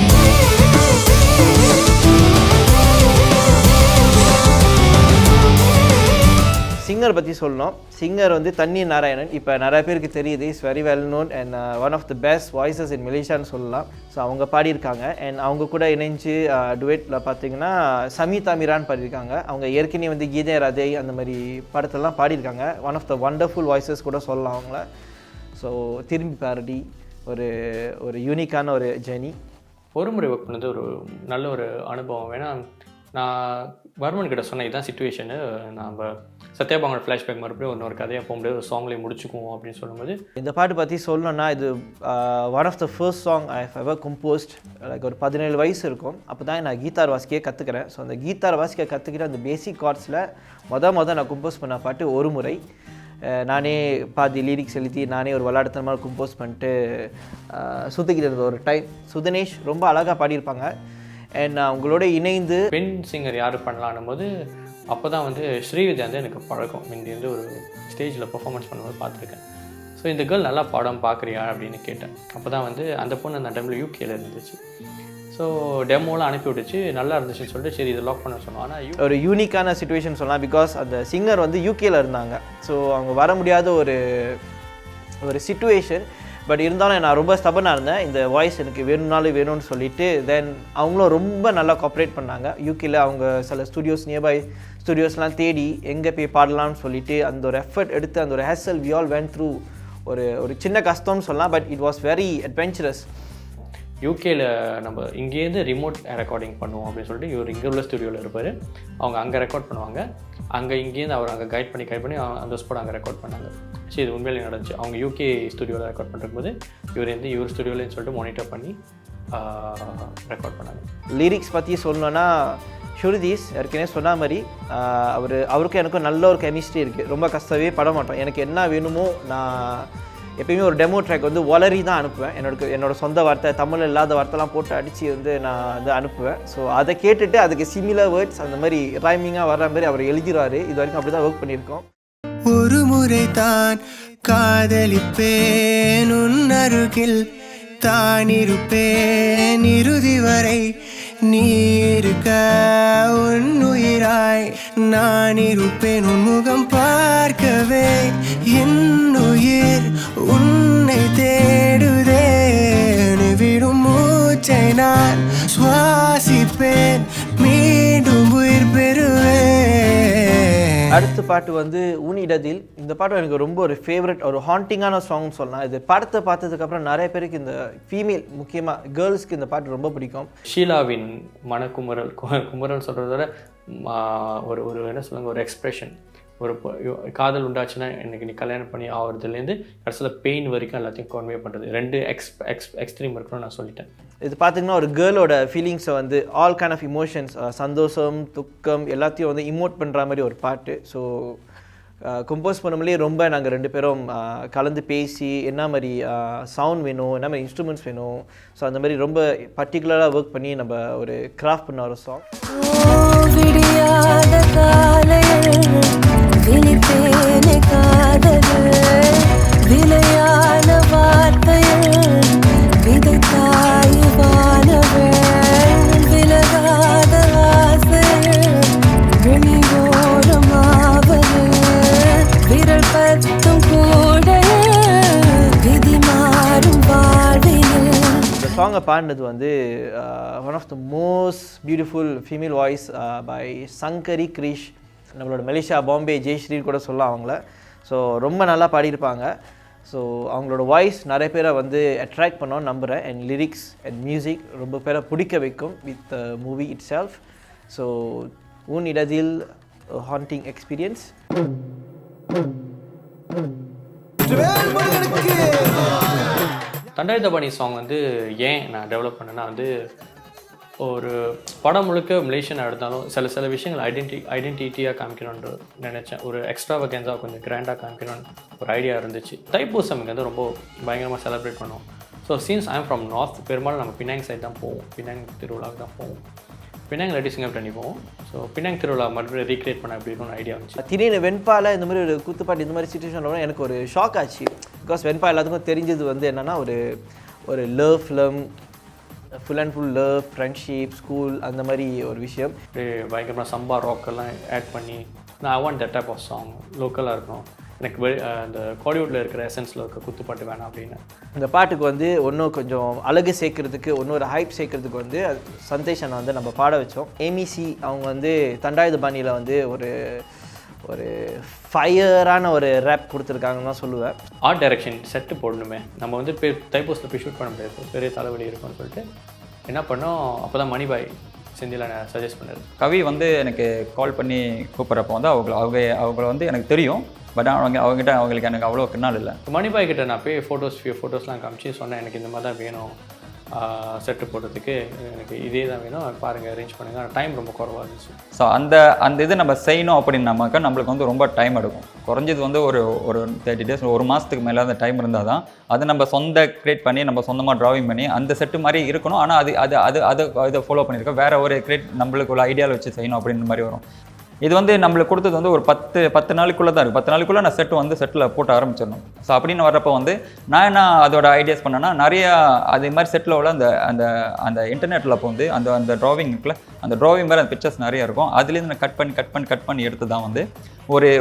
சிங்கர் பற்றி சொல்லணும். சிங்கர் வந்து தண்ணி நாராயணன். இப்போ நிறைய பேருக்கு தெரியுது, is very well known and one of the best voices in மலேசியான்னு சொல்லலாம். ஸோ அவங்க பாடியிருக்காங்க. அண்ட் அவங்க கூட இணைஞ்சு டுவேட்டில் பார்த்தீங்கன்னா சமீதா மீரான் பாடியிருக்காங்க. அவங்க ஏற்கனவே வந்து கீதே ராதே அந்த மாதிரி படத்தெல்லாம் பாடியிருக்காங்க. One of the wonderful voices கூட சொல்லலாம் அவங்கள. ஸோ திரும்பி பாரடி ஒரு ஒரு யூனிக்கான ஒரு ஜேர்னி. ஒரு முறை ஒர்க் பண்ணது ஒரு நல்ல ஒரு அனுபவம். ஏன்னா நான் வர்மன் கிட்ட சொன்னேன் இதுதான் சிச்சுவேஷனு, நம்ம சத்யாபாங்கோட ஃப்ளாஷ்பேக் மறுபடியும் இன்னொரு கதையாக போக முடியாது, ஒரு சாங்லேயே முடிச்சுக்குவோம் அப்படின்னு சொல்லும்போது இந்த பாட்டு பற்றி சொல்லணும்னா இது one of the first song I have ever composed. Like ஒரு 17 வயசு இருக்கும், அப்போ தான் நான் கீதார் வாசிக்கே கற்றுக்கிறேன். ஸோ அந்த கீதார் வாசிக்க கற்றுக்கிட்ட அந்த பேசிக் கார்ட்ஸில் மொதல் நான் கம்போஸ் பண்ண பாட்டு ஒரு முறை. நானே பாதி லிரிக்ஸ் எழுதி நானே ஒரு விளையாடுத்தனமாக கம்போஸ் பண்ணிட்டு சுற்றிக்கிட்டு இருந்த ஒரு டைம். சுதனேஷ் ரொம்ப அழகாக பாடியிருப்பாங்க. அண்ட் அவங்களோட இணைந்து பெண் சிங்கர் யார் பண்ணலான்னும் போது அப்போ தான் வந்து ஸ்ரீவித்யா வந்து எனக்கு பழக்கம். முந்தி வந்து ஒரு ஸ்டேஜில் பர்ஃபார்மன்ஸ் பண்ணும்போது பார்த்துருக்கேன். ஸோ இந்த கேர்ள் நல்லா பாடம் பார்க்குறியா அப்படின்னு கேட்டேன். அப்போ தான் வந்து அந்த பொண்ணு அந்த டைமில் யூகேல இருந்துச்சு. ஸோ டெமோலாம் அனுப்பி விட்டுச்சு, நல்லா இருந்துச்சுன்னு சொல்லிட்டு சரி இதை லாக் பண்ண சொன்னோம். ஆனால் ஒரு யூனிக்கான சிச்சுவேஷன் சொல்லலாம். பிகாஸ் அந்த சிங்கர் வந்து யூகேல இருந்தாங்க. ஸோ அவங்க வர முடியாத ஒரு சிச்சுவேஷன். பட் இருந்தாலும் நான் ரொம்ப ஸ்டபனாக இருந்தேன், இந்த வாய்ஸ் எனக்கு வேணும்னாலும் வேணும்னு சொல்லிட்டு. தென் அவங்களும் ரொம்ப நல்லா கோஆப்ரேட் பண்ணாங்க. யூகேல அவங்க சில ஸ்டுடியோஸ் நியர்பை ஸ்டுடியோஸ்லாம் தேடி எங்கே போய் பாடலாம்னு சொல்லிட்டு அந்த ஒரு எஃபர்ட் எடுத்து அந்த ஒரு hassle we all went through. ஒரு சின்ன கஷ்டம்னு சொல்லலாம், but it was very adventurous. யூகேல நம்ம இங்கேருந்து ரிமோட் ரெக்கார்டிங் பண்ணுவோம் அப்படின்னு சொல்லிட்டு இவர் இங்கே உள்ள ஸ்டுடியோவில் இருப்பார். அவங்க அங்கே ரெக்கார்ட் பண்ணுவாங்க, அங்கே இங்கேருந்து அவர் அங்கே கைட் பண்ணி அந்த ஸ்பாட் அங்கே ரெக்கார்ட் பண்ணாங்க. சரி இது உண்மையிலே நடந்துச்சு. அவங்க யூகே ஸ்டுடியோவில் ரெக்கார்ட் பண்ணுறபோது இவர் ஸ்டுடியோலன்னு சொல்லிட்டு மானிட்டர் பண்ணி ரெக்கார்ட் பண்ணாங்க. லிரிக்ஸ் பற்றி சொல்லணுன்னா ஷுருதீஸ் ஏற்கனவே சொன்ன மாதிரி அவருக்கும் எனக்கும் நல்ல ஒரு கெமிஸ்ட்ரி இருக்குது. ரொம்ப கஷ்டமே பட மாட்டோம். எனக்கு என்ன வேணுமோ நான் எப்பயுமே ஒரு டெமோ ட்ராக் வந்து வளரி தான் அனுப்புவேன். என்னோட சொந்த வார்த்தை, தமிழ் இல்லாத வார்த்தைலாம் போட்டு அடித்து வந்து நான் வந்து அனுப்புவேன். ஸோ அதை கேட்டுட்டு அதுக்கு சிமிலர் வேர்ட்ஸ் அந்த மாதிரி ரைமிங்காக வர்ற மாதிரி அவர் எழுதிடுவார். இது வரைக்கும் அப்படி தான் ஒர்க் பண்ணியிருக்கோம். ஒரு முறை தான் காதலிப்பேன், உன் அருகில் தான் இருப்பேன் இறுதி வரை, நீ இருக்க உன் உயிராய் நான் இருப்பேன், உன் முகம் பார்க்கவே என் உயிர் உன்னை தேடுதே, நீ விடும் மூச்சை நான் சுவாசிப்பேன், மீண்டும் உயிர் பெறுவேன். அடுத்த பாட்டு வந்து உன்னிடத்தில். இந்த பாட்டு எனக்கு ரொம்ப ஒரு ஃபேவரட், ஒரு ஹாண்டிங்கான சாங்னு சொல்லலாம். இது படத்தை பார்த்ததுக்கப்புறம் நிறைய பேருக்கு இந்த ஃபீமேல் முக்கியமாக கேர்ள்ஸ்க்கு இந்த பாட்டு ரொம்ப பிடிக்கும். ஷீலாவின் குமரல் சொல்கிறத விட ஒரு என்ன சொல்லுங்க, ஒரு எக்ஸ்ப்ரெஷன். ஒரு காதல் உண்டாச்சுன்னா எனக்கு நீ கல்யாணம் பண்ணி ஆகிறதுலேருந்து கடைசியில் பெயின் வரைக்கும் எல்லாத்தையும் கன்வே பண்ணுறது, ரெண்டு எக்ஸ்ட்ரீம் இருக்கணும்னு நான் சொல்லிட்டேன். இது பார்த்திங்கன்னா ஒரு கேர்ளோட ஃபீலிங்ஸை வந்து ஆல் கைண்ட் ஆஃப் இமோஷன்ஸ், சந்தோஷம் துக்கம் எல்லாத்தையும் வந்து இமோட் பண்ணுற மாதிரி ஒரு பாட்டு. ஸோ கம்போஸ் பண்ணும்போதே ரொம்ப நாங்கள் 2 பேரும் கலந்து பேசி என்ன மாதிரி சவுண்ட் வேணும், என்ன மாதிரி இன்ஸ்ட்ருமெண்ட்ஸ் வேணும், ஸோ அந்த மாதிரி ரொம்ப பர்டிகுலராக ஒர்க் பண்ணி நம்ம ஒரு கிராஃப்ட் பண்ண ஒரு சாங். இந்த சாங்கை பாடினது வந்து one of the most beautiful female voice by Sankari Girish. நம்மளோட மலேசியா பாம்பே ஜெயஸ்ரீன்னு கூட சொல்லலாம் அவங்கள. ஸோ ரொம்ப நல்லா பாடியிருப்பாங்க. ஸோ அவங்களோட வாய்ஸ் நிறைய பேரை வந்து அட்ராக்ட் பண்ணோன்னு நம்புகிறேன். அண்ட் லிரிக்ஸ் அண்ட் மியூசிக் ரொம்ப பேரை பிடிக்க வைக்கும் with movie it self. So உன் இடத்தில் ஹாண்டிங் எக்ஸ்பீரியன்ஸ். தண்டாயுதபாணி சாங் வந்து ஏன் நான் டெவலப் பண்ணேன்னா வந்து ஒரு படம் முழுக்க மலேசியனாக எடுத்தாலும் சில விஷயங்கள் ஐடென்டிட்டியாக காமிக்கணுன்ற நினச்சேன். ஒரு எக்ஸ்ட்ராவகன்ஸாக கொஞ்சம் கிராண்டாக காமிக்கணும்னு ஒரு ஐடியா இருந்துச்சு. தைப்பூசம் இங்கே வந்து ரொம்ப பயங்கரமாக செலிப்ரேட் பண்ணுவோம். So scenes I'm from north, பெரும்பாலும் நம்ம பினாங் சைட் தான் போவோம், பினாங் திருவிழாவுக்கு தான் போவோம். பினாங் இல்லாட்டி சிங்கப்பட்டி போவோம். ஸோ பினாங் திருவிழா மறுபடியும் ரீக்ரியேட் பண்ண அப்படின்னு ஒரு ஐடியா வந்துச்சு. திடீர்னு வெண்பால இந்த மாதிரி ஒரு குத்துப்பாட்டு இந்த மாதிரி சுச்சுவேஷன் எனக்கு ஒரு ஷாக் ஆச்சு. பிகாஸ் வெண்பா எல்லாத்துக்கும் தெரிஞ்சது வந்து என்னென்னா ஒரு love film, full and full love, friendship, school அந்த மாதிரி ஒரு விஷயம். பயங்கரமாக சம்பா ராக்கெல்லாம் ஆட் பண்ணி நான் I want that type of song லோக்கலாக இருக்கணும், எனக்கு அந்த காலிவுட்டில் இருக்கிற எசன்ஸில் இருக்க குத்துப்பாட்டு வேணாம் அப்படின்னு. இந்த பாட்டுக்கு வந்து இன்னும் கொஞ்சம் அழகு சேர்க்கறதுக்கு, இன்னொரு ஹைப் சேர்க்கறதுக்கு வந்து சந்தேஷனை வந்து நம்ம பாட வச்சோம். ஏமிசி அவங்க வந்து தண்டாயுதபாணியில் வந்து ஒரு ஃபயரான ஒரு ரேப் கொடுத்துருக்காங்கன்னு தான் சொல்லுவேன். ஆர்ட் டைரக்ஷன் செட்டு போடணுமே, நம்ம வந்து தைப்பூசத்தில் போய் ஷூட் பண்ண முடியாது, பெரிய தலைவலி இருக்கும்னு சொல்லிட்டு என்ன பண்ணோம். அப்போ தான் மணிபாய் செந்தில் சஜஸ்ட் பண்ணார். கவி வந்து எனக்கு கால் பண்ணி கூப்பிட்றப்போ வந்து அவங்கள வந்து எனக்கு தெரியும். பட் அவங்களுக்கு எனக்கு அவ்வளோ கிணால் இல்லை. மணிபாய் கிட்ட நான் போய் ஃபோட்டோஸ்லாம் காமிச்சு சொன்னேன், எனக்கு இந்த மாதிரி தான் வேணும் செட்டு போடுறதுக்கு, எனக்கு இதே தான் வேணும், பாருங்கள் அரேஞ்ச் பண்ணுங்கள். ஆனால் டைம் ரொம்ப குறவாக இருந்துச்சு. ஸோ அந்த இது நம்ம செய்யணும் அப்படின்னாக்கா நம்மளுக்கு வந்து ரொம்ப டைம் எடுக்கும். குறைஞ்சது வந்து ஒரு 30 days, ஒரு மாதத்துக்கு மேலே அந்த டைம் இருந்தால் தான் அது நம்ம கிரியேட் பண்ணி நம்ம சொந்தமாக ட்ராவிங் பண்ணி அந்த செட்டு மாதிரி இருக்கணும். ஆனால் அதை ஃபாலோ பண்ணியிருக்கோம். வேறு ஒரு நம்மளுக்கு ஒரு ஐடியாவில் வச்சு செய்யணும் அப்படின்ற மாதிரி வரும். இது வந்து நம்மளுக்கு கொடுத்தது வந்து ஒரு 10 நாளுக்குள்ளே தான் இருக்குது. 10 நாளுக்குள்ளே நான் செட்டில் போட்டு ஆரம்பிச்சிடணும். ஸோ அப்படின்னு வர்றப்போ வந்து நான் என்ன அதோட ஐடியாஸ் பண்ணேன்னா, நிறையா அதே மாதிரி செட்டில் உள்ள அந்த இன்டர்நெட்டில் அப்போ வந்து அந்த ட்ராவிங் இருக்குல்ல, அந்த ட்ராவிங் மேலே அந்த பிக்சர்ஸ் நிறைய இருக்கும். அதுலேருந்து நான் கட் பண்ணி எடுத்து தான் வந்து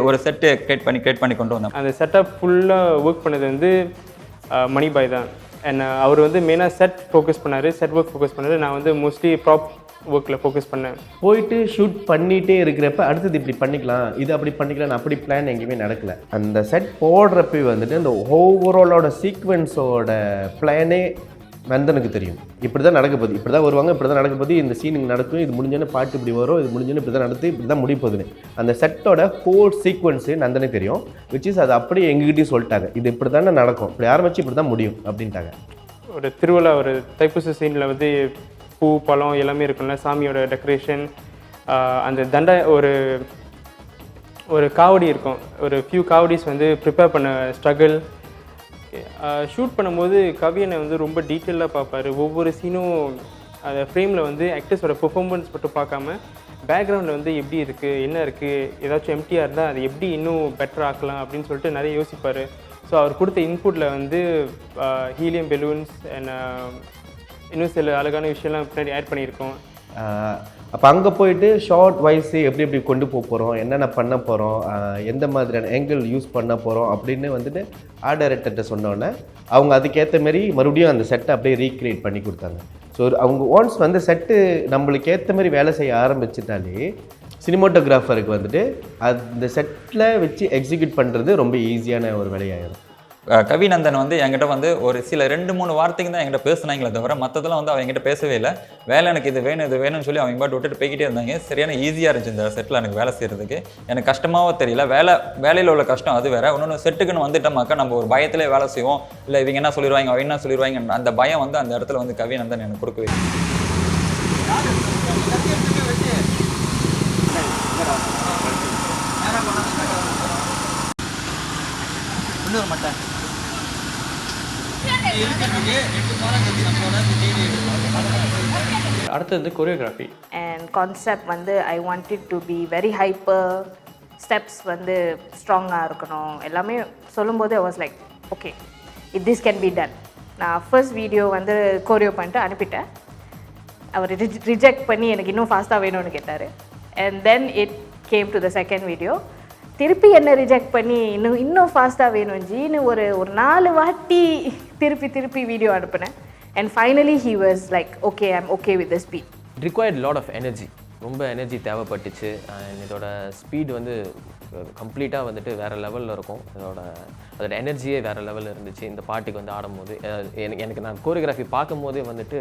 ஒரு செட்டு கிரியேட் பண்ணி கொண்டு வந்தேன். அந்த செட்டப் ஃபுல்லாக ஒர்க் பண்ணது வந்து மணிபாய் தான். அண்ட் அவர் வந்து மெயினாக செட் ஃபோக்கஸ் பண்ணார், செட் ஒர்க் ஃபோக்கஸ் பண்ணார். நான் வந்து மோஸ்ட்லி ப்ராப் ஒர்க்கில் ஃபோக்கஸ் பண்ணேன். போயிட்டு ஷூட் பண்ணிகிட்டே இருக்கிறப்ப அடுத்தது இப்படி பண்ணிக்கலாம், இது அப்படி பண்ணிக்கலாம், அப்படி பிளான் எங்கேயுமே நடக்கலை. அந்த செட் போடுறப்ப வந்துட்டு அந்த ஓவராலோட சீக்வென்ஸோட பிளானே நந்தனுக்கு தெரியும். இப்படி தான் நடக்க போகுது, இப்படி தான் வருவாங்க, இப்படி தான் நடக்க போகுது, இந்த சீனுக்கு நடக்கும், இது முடிஞ்சோன்னு பாட்டு இப்படி வரும், இது முடிஞ்சோன்னு இப்படி தான் நடத்து, இப்படி தான் முடிய போகுதுன்னு அந்த செட்டோட ஹோல் சீக்வன்ஸு நந்தனுக்கு தெரியும். விச் இஸ் அது அப்படியே எங்ககிட்டையும் சொல்லிட்டாங்க, இது இப்படி தானே நடக்கும், இப்படி ஆரம்பிச்சு இப்படி தான் முடியும் அப்படின்ட்டாங்க. ஒரு திருவிழா, ஒரு தைப்பூச சீனில் வந்து பூ பழம் எல்லாமே இருக்கும்ல, சாமியோட டெக்கரேஷன், அந்த ஒரு காவடி இருக்கும், ஒரு ஃபியூ காவடிஸ் வந்து ப்ரிப்பேர் பண்ண ஸ்ட்ரகிள். ஷூட் பண்ணும்போது கவியனை வந்து ரொம்ப டீட்டெயிலாக பார்ப்பார். ஒவ்வொரு சீனும் அந்த ஃப்ரேமில் வந்து ஆக்டர்ஸோட பெர்ஃபார்மன்ஸ் மட்டும் பார்க்காம பேக்ரவுண்டில் வந்து எப்படி இருக்குது, என்ன இருக்குது, ஏதாச்சும் எம்டியாக இருந்தால் அது எப்படி இன்னும் பெட்டர் ஆக்கலாம் அப்படின்னு சொல்லிட்டு நிறைய யோசிப்பார். ஸோ அவர் கொடுத்த இன்புட்டில் வந்து ஹீலியம் பெலூன்ஸ் அண்ட் இன்னும் சில அழகான விஷயம்லாம் பின்னாடி ஆட் பண்ணியிருக்கோம். அப்போ அங்கே போயிட்டு ஷார்ட் வாய்ஸு எப்படி கொண்டு போகிறோம், என்னென்ன பண்ண போகிறோம், எந்த மாதிரியான ஆங்கிள் யூஸ் பண்ண போகிறோம் அப்படின்னு வந்துட்டு ஆர்ட் டைரக்டர்கிட்ட சொன்னோன்னே அவங்க அதுக்கேற்ற மாரி மறுபடியும் அந்த செட்டை அப்படியே ரீக்ரியேட் பண்ணி கொடுத்தாங்க. ஸோ அவங்க ஒன்ஸ் வந்து செட்டு நம்மளுக்கு ஏற்ற மாதிரி வேலை செய்ய ஆரம்பிச்சிட்டாலே சினிமாட்டோகிராஃபருக்கு வந்துட்டு அந்த செட்டில் வச்சு எக்ஸிக்யூட் பண்ணுறது ரொம்ப ஈஸியான ஒரு வேலையாயிடும். கவிநந்தன் வந்து என்கிட்ட வந்து ஒரு சில 2-3 வார்த்தைக்கு தான் என்கிட்ட பேசுனாங்களே தவிர மற்றதெல்லாம் வந்து அவங்க என்கிட்ட பேசவே இல்லை. வேலை எனக்கு இது வேணும்னு சொல்லி அவங்க பாட்டு விட்டுட்டு போய்கிட்டே இருந்தாங்க. சரியான ஈஸியாக இருந்துச்சு இந்த செட்டில் எனக்கு வேலை செய்கிறதுக்கு. எனக்கு கஷ்டமாகவும் தெரியல. வேலையில் உள்ள கஷ்டம் அது வேறு. இன்னொன்று செட்டுக்குன்னு வந்துட்டோமாக்கா நம்ம ஒரு பயத்திலே வேலை செய்வோம். இல்லை இவங்க என்ன சொல்லிடுவாங்க, அவங்க என்ன சொல்லிடுவாங்க, அந்த பயம் வந்து அந்த இடத்துல வந்து கவிநந்தன் எனக்கு கொடுக்கவே. இன்னொரு மட்டை அடுத்து வந்து கொரியோகிராஃபி அண்ட் கான்செப்ட் வந்து I wanted to be very hyper, steps வந்து ஸ்ட்ராங்காக இருக்கணும் எல்லாமே சொல்லும்போது I was like okay this can be done. நான் ஃபர்ஸ்ட் வீடியோ வந்து கோரியோ பண்ணிட்டு அனுப்பிட்டேன். அவர் ரிஜெக்ட் பண்ணி எனக்கு இன்னும் ஃபாஸ்ட்டாக வேணும்னு கேட்டார். And then it came to the second video. திருப்பி என்ன ரிஜெக்ட் பண்ணி இன்னும் ஃபாஸ்ட்டாக வேணும் ஜின்னு ஒரு 4 வாட்டி திருப்பி வீடியோ அனுப்பினேன். And finally he was like okay I am okay with the speed. It required lot of energy, ரொம்ப எனர்ஜி தேவைப்பட்டுச்சு. அண்ட் இதோட ஸ்பீட் வந்து கம்ப்ளீட்டாக வந்துட்டு வேறு லெவலில் இருக்கும். அதோட எனர்ஜியே வேறு லெவலில் இருந்துச்சு இந்த பாட்டுக்கு வந்து ஆடும்போது. எனக்கு நான் கோரியோகிராஃபி பார்க்கும்போதே வந்துட்டு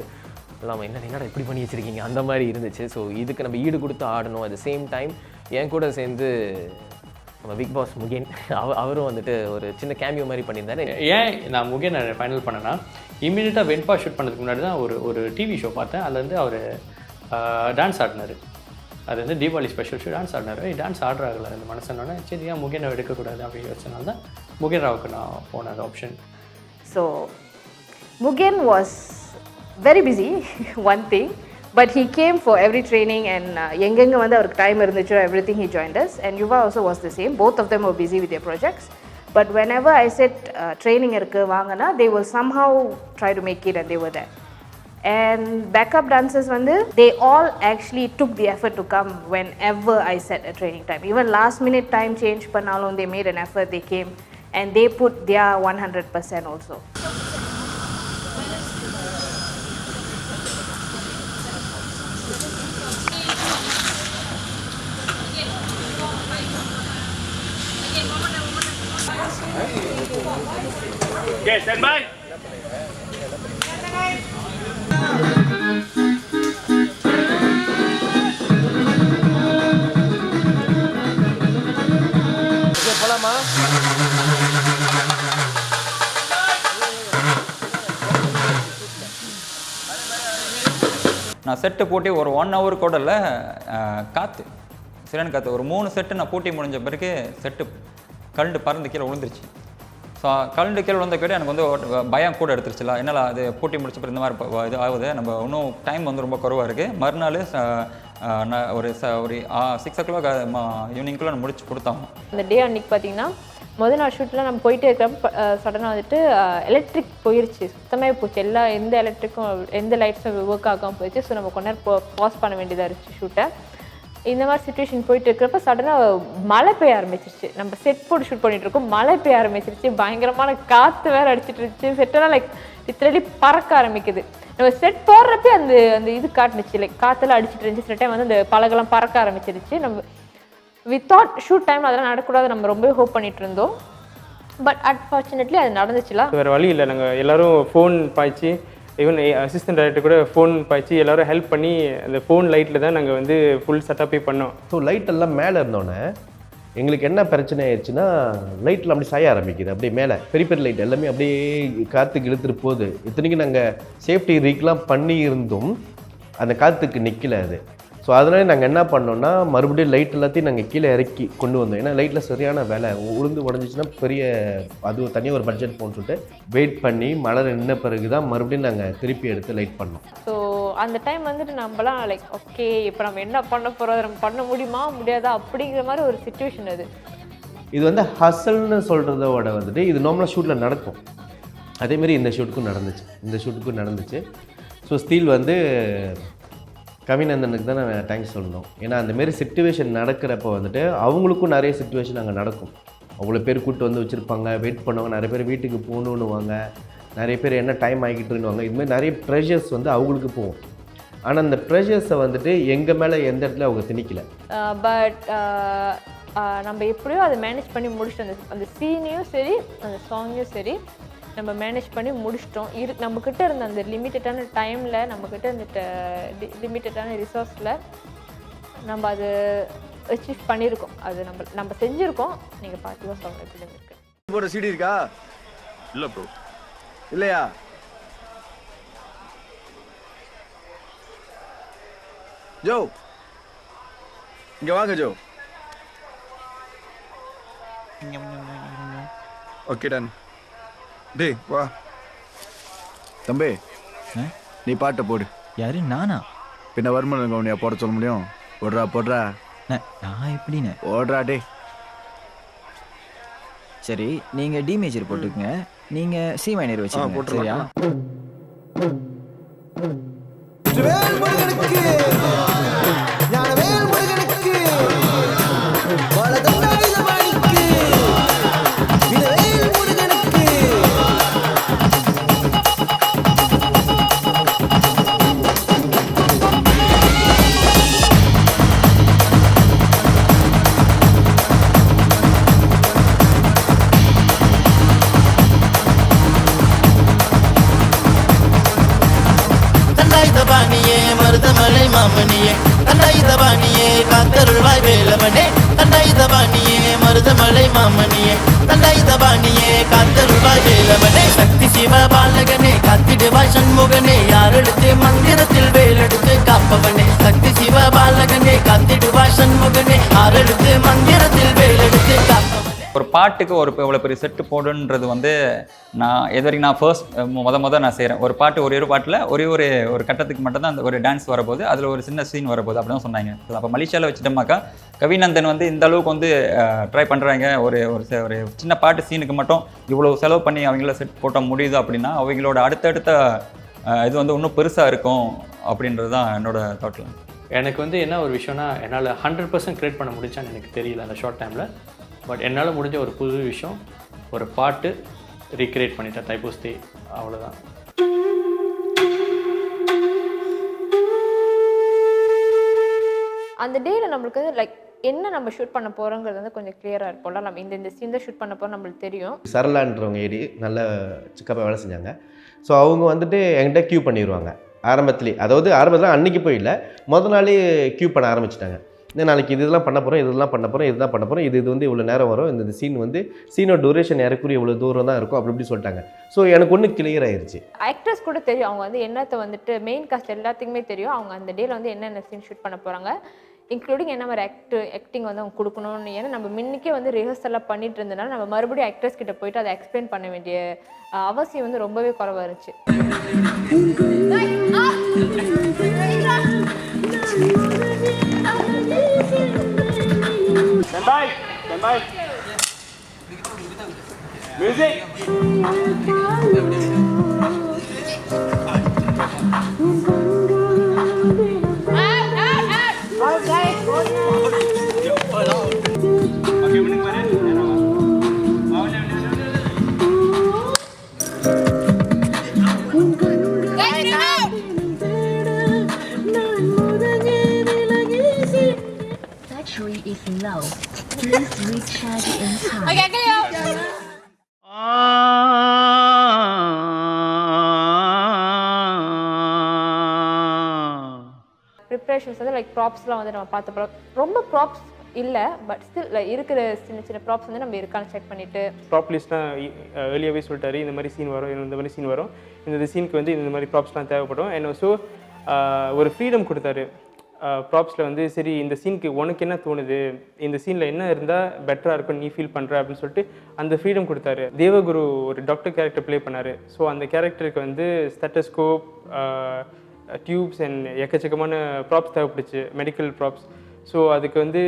எல்லாம் என்னடா இப்படி பண்ணி வச்சுருக்கீங்க அந்த மாதிரி இருந்துச்சு. ஸோ இதுக்கு நம்ம ஈடு கொடுத்து ஆடணும். அட் த சேம் டைம் என் கூட சேர்ந்து நம்ம பிக் பாஸ் முகேன் அவரும் வந்துட்டு ஒரு சின்ன கேமியோ மாதிரி பண்ணியிருந்தாரு. ஏன் நான் முகேன் ஃபைனல் பண்ணேன்னா, இமீடியட்டாக வெண்பா ஷூட் பண்ணதுக்கு முன்னாடி தான் ஒரு டிவி ஷோ பார்த்தேன். அதில் வந்து அவர் டான்ஸ் ஆடினார். அது வந்து தீபாவளி ஸ்பெஷல் ஷோ டான்ஸ் ஆடினார். டான்ஸ் ஆடுறாங்கள அந்த மனசுனோட சரி ஏன் முகேனை எடுக்கக்கூடாது அப்படின்னு வச்சனால தான் முகேன் ராவுக்கு நான் போனேன் அது option. So Mugen was very busy one thing, but he came for every training and எங்கெங்க வந்து அவருக்கு டைம் இருந்துச்சோ everything he joined us. And Yuva also was the same. Both of them were busy with their projects, but whenever I said training இருக்கு வாங்கனா they will somehow try to make it and they were there. And backup dancers வந்து they all actually took the effort to come whenever I set a training time. Even last minute time change பண்ணாலும் they made an effort, they came and they put their 100% also. Okay, stand by. Okay போலாமா? நான் செட்டு போட்டி ஒரு 1 hour கூட இல்லை, காற்று சிறன் காற்று ஒரு 3 செட்டு நான் போட்டி முடிஞ்ச பிறகு செட்டு கல்ண்டு பறந்து கீழே விழுந்துருச்சு. ஸோ கல்ண்டு கீழே விழுந்த கேட்டு எனக்கு வந்து பயம் கூட எடுத்துருச்சுல. என்னால் அது போட்டி முடிச்ச பிறகு இந்த மாதிரி இது ஆகுது, நம்ம இன்னும் டைம் வந்து ரொம்ப குறைவாக இருக்குது. மறுநாள் நான் ஒரு 6 o'clock ஈவினிங்குள்ளே முடிச்சு கொடுத்தோம். அந்த டே அன்றைக்கி பார்த்தீங்கன்னா முதல் நாள் ஷூட்டில் நம்ம போயிட்டே இருக்கிறப்ப சடனாக வந்துட்டு எலக்ட்ரிக் போயிடுச்சு, சுத்தமாக போச்சு. எந்த எலக்ட்ரிக்கும் எந்த லைட்ஸும் ஒர்க் ஆகாமல் போயிடுச்சு. ஸோ நம்ம கொஞ்ச நேரம் பாஸ் பண்ண வேண்டியதாக இருந்துச்சு ஷூட்டை. இந்த மாதிரி சுச்சுவேஷன் போயிட்டு இருக்கிறப்ப சடனாக மழை பெய்ய ஆரம்பிச்சிருச்சு. நம்ம செட் போட்டு ஷூட் பண்ணிட்டு இருக்கோம், மழை பெய்ய ஆரம்பிச்சிருச்சு. பயங்கரமான காற்று வேறு அடிச்சிட்டு இருந்துச்சு. செட்டெல்லாம் லைக் லிட்டரலி பறக்க ஆரம்பிக்குது. நம்ம செட் போடுறப்பே அந்த இது காட்டுனுச்சு, லைக் காற்றெல்லாம் அடிச்சிட்டு இருந்துச்சு. சில டைம் வந்து அந்த பலகெல்லாம் பறக்க ஆரம்பிச்சிருச்சு. நம்ம வித்தவுட் ஷூட் டைம் அதெல்லாம் நடக்கூடாது நம்ம ரொம்ப ஹோப் பண்ணிட்டு இருந்தோம். பட் அன்ஃபார்ச்சுனேட்லி அது நடந்துச்சுல. வேறு வழி இல்லை, நாங்கள் எல்லோரும் ஃபோன் பாய்ச்சி, ஈவன் அசிஸ்டன்ட் டைரக்டர் கூட ஃபோன் பாய்ச்சி எல்லோரும் ஹெல்ப் பண்ணி அந்த ஃபோன் லைட்டில் தான் நாங்கள் வந்து ஃபுல் செட்டப்பே பண்ணோம். ஸோ லைட்டெல்லாம் மேலே இருந்தோன்னே எங்களுக்கு என்ன பிரச்சனை ஆயிடுச்சுன்னா, லைட்டில் அப்படி சாய ஆரம்பிக்குது. அப்படியே மேலே பெரிய லைட் எல்லாமே அப்படியே காற்றுக்கு இழுத்துட்டு போகுது. இத்தனைக்கும் நாங்கள் சேஃப்டி ரீக்லாம் பண்ணி இருந்தும் அந்த காற்றுக்கு நிற்கல அது. ஸோ அதனால நாங்கள் என்ன பண்ணோம்னா மறுபடியும் லைட் எல்லாத்தையும் நாங்கள் கீழே இறக்கி கொண்டு வந்தோம். ஏன்னா லைட்டில் சரியான வேலை உளுந்து உடஞ்சிச்சுன்னா பெரிய அது தனியாக ஒரு பட்ஜெட் போகணும்னு சொல்லிட்டு வெயிட் பண்ணி மழை நின்ன பிறகு தான் மறுபடியும் நாங்கள் திருப்பி எடுத்து லைட் பண்ணோம். ஸோ அந்த டைம் வந்துட்டு நம்மலாம் லைக் ஓகே இப்போ நம்ம என்ன பண்ண போகிறோம், நம்ம பண்ண முடியுமா முடியாதா அப்படிங்கிற மாதிரி ஒரு சிச்சுவேஷன் அது. இது வந்து ஹசல்னு சொல்கிறதோட வந்துட்டு இது நார்மலாக ஷூட்டில் நடக்கும். அதேமாரி இந்த ஷூட்டுக்கும் நடந்துச்சு. ஸோ ஸ்டில் வந்து கவிநந்தனுக்கு தான் நான் தேங்க்ஸ் சொல்லணும். ஏன்னா அந்தமாரி சிச்சுவேஷன் நடக்கிறப்ப வந்துட்டு அவங்களுக்கும் நிறைய சிச்சுவேஷன் அங்கே நடக்கும். அவ்வளோ பேர் கூப்பிட்டு வந்து வச்சுருப்பாங்க, வெயிட் பண்ணுவாங்க, நிறைய பேர் வீட்டுக்கு போகணுன்னுவாங்க, நிறைய பேர் என்ன டைம் ஆகிட்டுருவாங்க. இதுமாதிரி நிறைய ப்ரெஷர்ஸ் வந்து அவங்களுக்கு போகும். ஆனால் அந்த ப்ரெஷர்ஸை வந்துட்டு எங்கள் மேலே எந்த இடத்துல அவங்க திணிக்கலை. பட் நம்ம எப்படியோ அதை மேனேஜ் பண்ணி முடிச்சிட்டோம். அந்த சீனையும் சரி அந்த சாங்கையும் சரி நம்ம மேனேஜ் பண்ணி முடிச்சிட்டோம். நம்மக்கிட்ட இருந்த அந்த லிமிட்டடான டைமில், நம்மக்கிட்ட இருந்த லிமிட்டடான ரிசோர்ஸில் நம்ம அது அச்சீவ் பண்ணியிருக்கோம். அது நம்ம செஞ்சுருக்கோம். நீங்கள் பார்த்துதான் சொல்லுங்கள் எப்படி இருக்கு. போட சிடி இருக்கா? இல்லை ப்ரோ. இல்லையா? ஜோ இங்கே வாங்க ஜோ. Okay done. டேய் வா தம்பி, நீ பாட்டை போடு. யாரு நானா? பின்ன வருமான கவுனியா போட சொல்ல முடியும்? போடுறா நான் எப்படின்னு போடுறா டே. சரி, நீங்க டி மேஜர் போட்டுக்கங்க, நீங்க சி மைனர் வச்சுக்கோங்க. சரியா? தண்டாயுதபாணியே மருதமலை மாமணியே, தண்டாயுதபாணியே காத்தருள்வாய் வேலவனே, தண்டாயுதபாணியே மருதமலை மாமணியே, தண்டாயுதபாணியே காத்தருள்வாய் வேலவனே, சக்தி சிவ பாலகனே காத்திடுவாய் சண்முகனே, யாரெடுத்து மந்திரத்தில் வேலெடுத்து காப்பவனே, சக்தி சிவ பாலகனே காத்திடுவாய் சண்முகனே, யாரெடுத்து மந்திரத்தில் வேலெடுத்து காப்பவனே. ஒரு பாட்டுக்கு இவ்வளோ பெரிய செட்டு போடுன்றது வந்து நான் இது வரைக்கும் நான் ஃபர்ஸ்ட் நான் செய்கிறேன். ஒரு பாட்டு ஒரு பாட்டில் ஒரு கட்டத்துக்கு மட்டும் தான் அந்த ஒரு டான்ஸ் வரப்போகுது, அதில் ஒரு சின்ன சீன் வரப்போகுது அப்படி தான் சொன்னாங்க. அப்போ மலேசியாவில் வச்சுட்டோம்னாக்கா கவிநந்தன் வந்து இந்த அளவுக்கு வந்து ட்ரை பண்ணுறாங்க. ஒரு சின்ன பாட்டு சீனுக்கு மட்டும் இவ்வளோ செலவு பண்ணி அவங்கள செட் போட்ட முடியுது அப்படின்னா அவங்களோட அடுத்தடுத்த இது வந்து இன்னும் பெருசாக இருக்கும் அப்படின்றது தான் என்னோட தாட்டில். எனக்கு வந்து என்ன ஒரு விஷயம்னா, என்னால் 100% க்ரியேட் பண்ண முடிஞ்சான்னு எனக்கு தெரியல அந்த ஷார்ட் டைமில். பட் என்னால் முடிஞ்ச ஒரு புது விஷயம், ஒரு பாட்டு ரீக்ரியேட் பண்ணிட்டேன் தைப்பூசத்தி, அவ்வளோதான். அந்த டேயில் நம்மளுக்கு வந்து லைக் என்ன நம்ம ஷூட் பண்ண போகிறோங்கிறது வந்து கொஞ்சம் கிளியராக இருப்போம்ல. நம்ம இந்த சீன் தான் ஷூட் பண்ண போகிறோம் நம்மளுக்கு தெரியும். சரளான்றவங்க ஏடி நல்ல சிக்கப்பாக வேலை செஞ்சாங்க. ஸோ அவங்க வந்துட்டு என்கிட்ட க்யூ பண்ணிடுவாங்க ஆரம்பத்துலேயே. அதாவது ஆரம்பத்தில் அன்றைக்கி போயிடல, முதல் நாளே க்யூ பண்ண ஆரம்பிச்சிட்டாங்க. இந்த நாளைக்கு இதெல்லாம் பண்ண போகிறோம், இதெல்லாம் பண்ண போகிறோம், இதுதான் பண்ண போகிறோம், இது வந்து இவ்வளோ நேரம் வரும், இந்த சீன் வந்து சீனோட டூரேஷன் இறக்குரிய இவ்வளோ தூரம் தான் இருக்கும் அப்படி சொல்லிட்டாங்க. ஸோ எனக்கு ஒன்று கிளியர் ஆயிடுச்சு. ஆக்டர்ஸ் கூட தெரியும் அவங்க வந்து என்னத்தை வந்துட்டு மெயின் காஸ்ட் எல்லாத்துக்குமே தெரியும் அவங்க அந்த டேயில் வந்து என்னென்ன சீன் ஷூட் பண்ண போகிறாங்க, இன்க்ளூடிங் என்ன மாதிரி ஆக்டிங் வந்து அவங்க கொடுக்கணும்னு. ஏன்னா நம்ம முன்னிக்கே வந்து ரிஹர்சல்லாம் பண்ணிட்டு இருந்தனால நம்ம மறுபடியும் ஆக்டர்ஸ் கிட்ட போயிட்டு அதை எக்ஸ்பிளைன் பண்ண வேண்டிய அவசியம் வந்து ரொம்பவே குறைவாக இருந்துச்சு. Battery is low. Please recharge in time. Okay, preparations வந்து லைக் ப்ராப்ஸ்லாம் வந்து நம்ம பார்த்த ரொம்ப ப்ராப்ஸ் இல்லை, பட் ஸ்டில் இருக்கிற சின்ன சின்ன ப்ராப்ஸ் வந்து நம்ம இருக்கான்னு செக் பண்ணிவிட்டு. ப்ராப் லிஸ்ட்லாம் ஏர்லியாகவே சொல்லிட்டாரு, இந்த மாதிரி சீன் வரும், இந்த மாதிரி சீன் வரும், இந்த சீனுக்கு வந்து இந்த மாதிரி ப்ராப்ஸ்லாம் தேவைப்படும். அண்ட் ஸோ ஒரு ஃப்ரீடம் கொடுத்தாரு ப்ராப்ஸில் வந்து. சரி, இந்த சீனுக்கு உனக்கு என்ன தோணுது, இந்த சீனில் என்ன இருந்தால் பெட்டராக இருக்கும் நீ ஃபீல் பண்ணுற அப்படின்னு சொல்லிட்டு அந்த ஃப்ரீடம் கொடுத்தாரு. தேவகுரு ஒரு டாக்டர் கேரக்டர் ப்ளே பண்ணார். ஸோ அந்த கேரக்டருக்கு வந்து ஸ்டெத்தஸ்கோப், டியூப்ஸ் அண்ட் எக்கச்சக்கமான ப்ராப்ஸ் தேவைப்பட்டுச்சு, மெடிக்கல் ப்ராப்ஸ். ஸோ அதுக்கு வந்து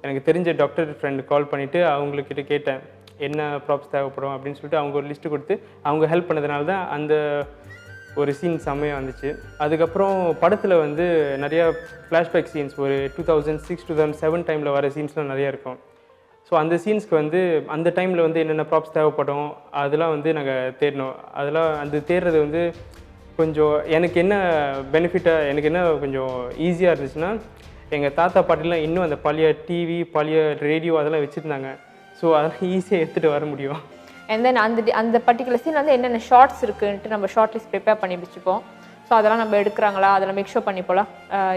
எனக்கு தெரிஞ்ச டாக்டர் ஃப்ரெண்டு கால் பண்ணிவிட்டு அவங்கக்கிட்ட கேட்டேன் என்ன ப்ராப்ஸ் தேவைப்படும் அப்படின்னு சொல்லிட்டு. அவங்க ஒரு லிஸ்ட்டு கொடுத்து அவங்க ஹெல்ப் பண்ணதுனால தான் அந்த ஒரு சீன் செம்மையாக வந்துச்சு. அதுக்கப்புறம் படத்தில் வந்து நிறையா ஃப்ளாஷ்பேக் சீன்ஸ் ஒரு 2006 2007 டைமில் வர சீன்ஸ்லாம் நிறையா இருக்கும். ஸோ அந்த சீன்ஸ்க்கு வந்து அந்த டைமில் வந்து என்னென்ன ப்ராப்ஸ் தேவைப்படும் அதெல்லாம் வந்து நாங்கள் தேடினோம். அதெல்லாம் அந்த தேடுறது வந்து கொஞ்சம் எனக்கு என்ன பெனிஃபிட்டாக, எனக்கு என்ன கொஞ்சம் ஈஸியாக இருந்துச்சுன்னா, எங்கள் தாத்தா பாட்டிலாம் இன்னும் அந்த பழைய டிவி, பழைய ரேடியோ அதெல்லாம் வச்சுருந்தாங்க. ஸோ அதெல்லாம் ஈஸியாக எடுத்துகிட்டு வர முடியும். அண்ட் தென் அந்த பர்டிகுலர் சீன் வந்து என்னென்ன ஷார்ட்ஸ் இருக்குன்ட்டு நம்ம ஷார்ட் லிஸ்ட் ப்ரிப்பேர் பண்ணி வச்சுப்போம். ஸோ அதெல்லாம் நம்ம எடுக்கிறாங்களா, அதெல்லாம் மேக் ஷூர் பண்ணிப்போம்.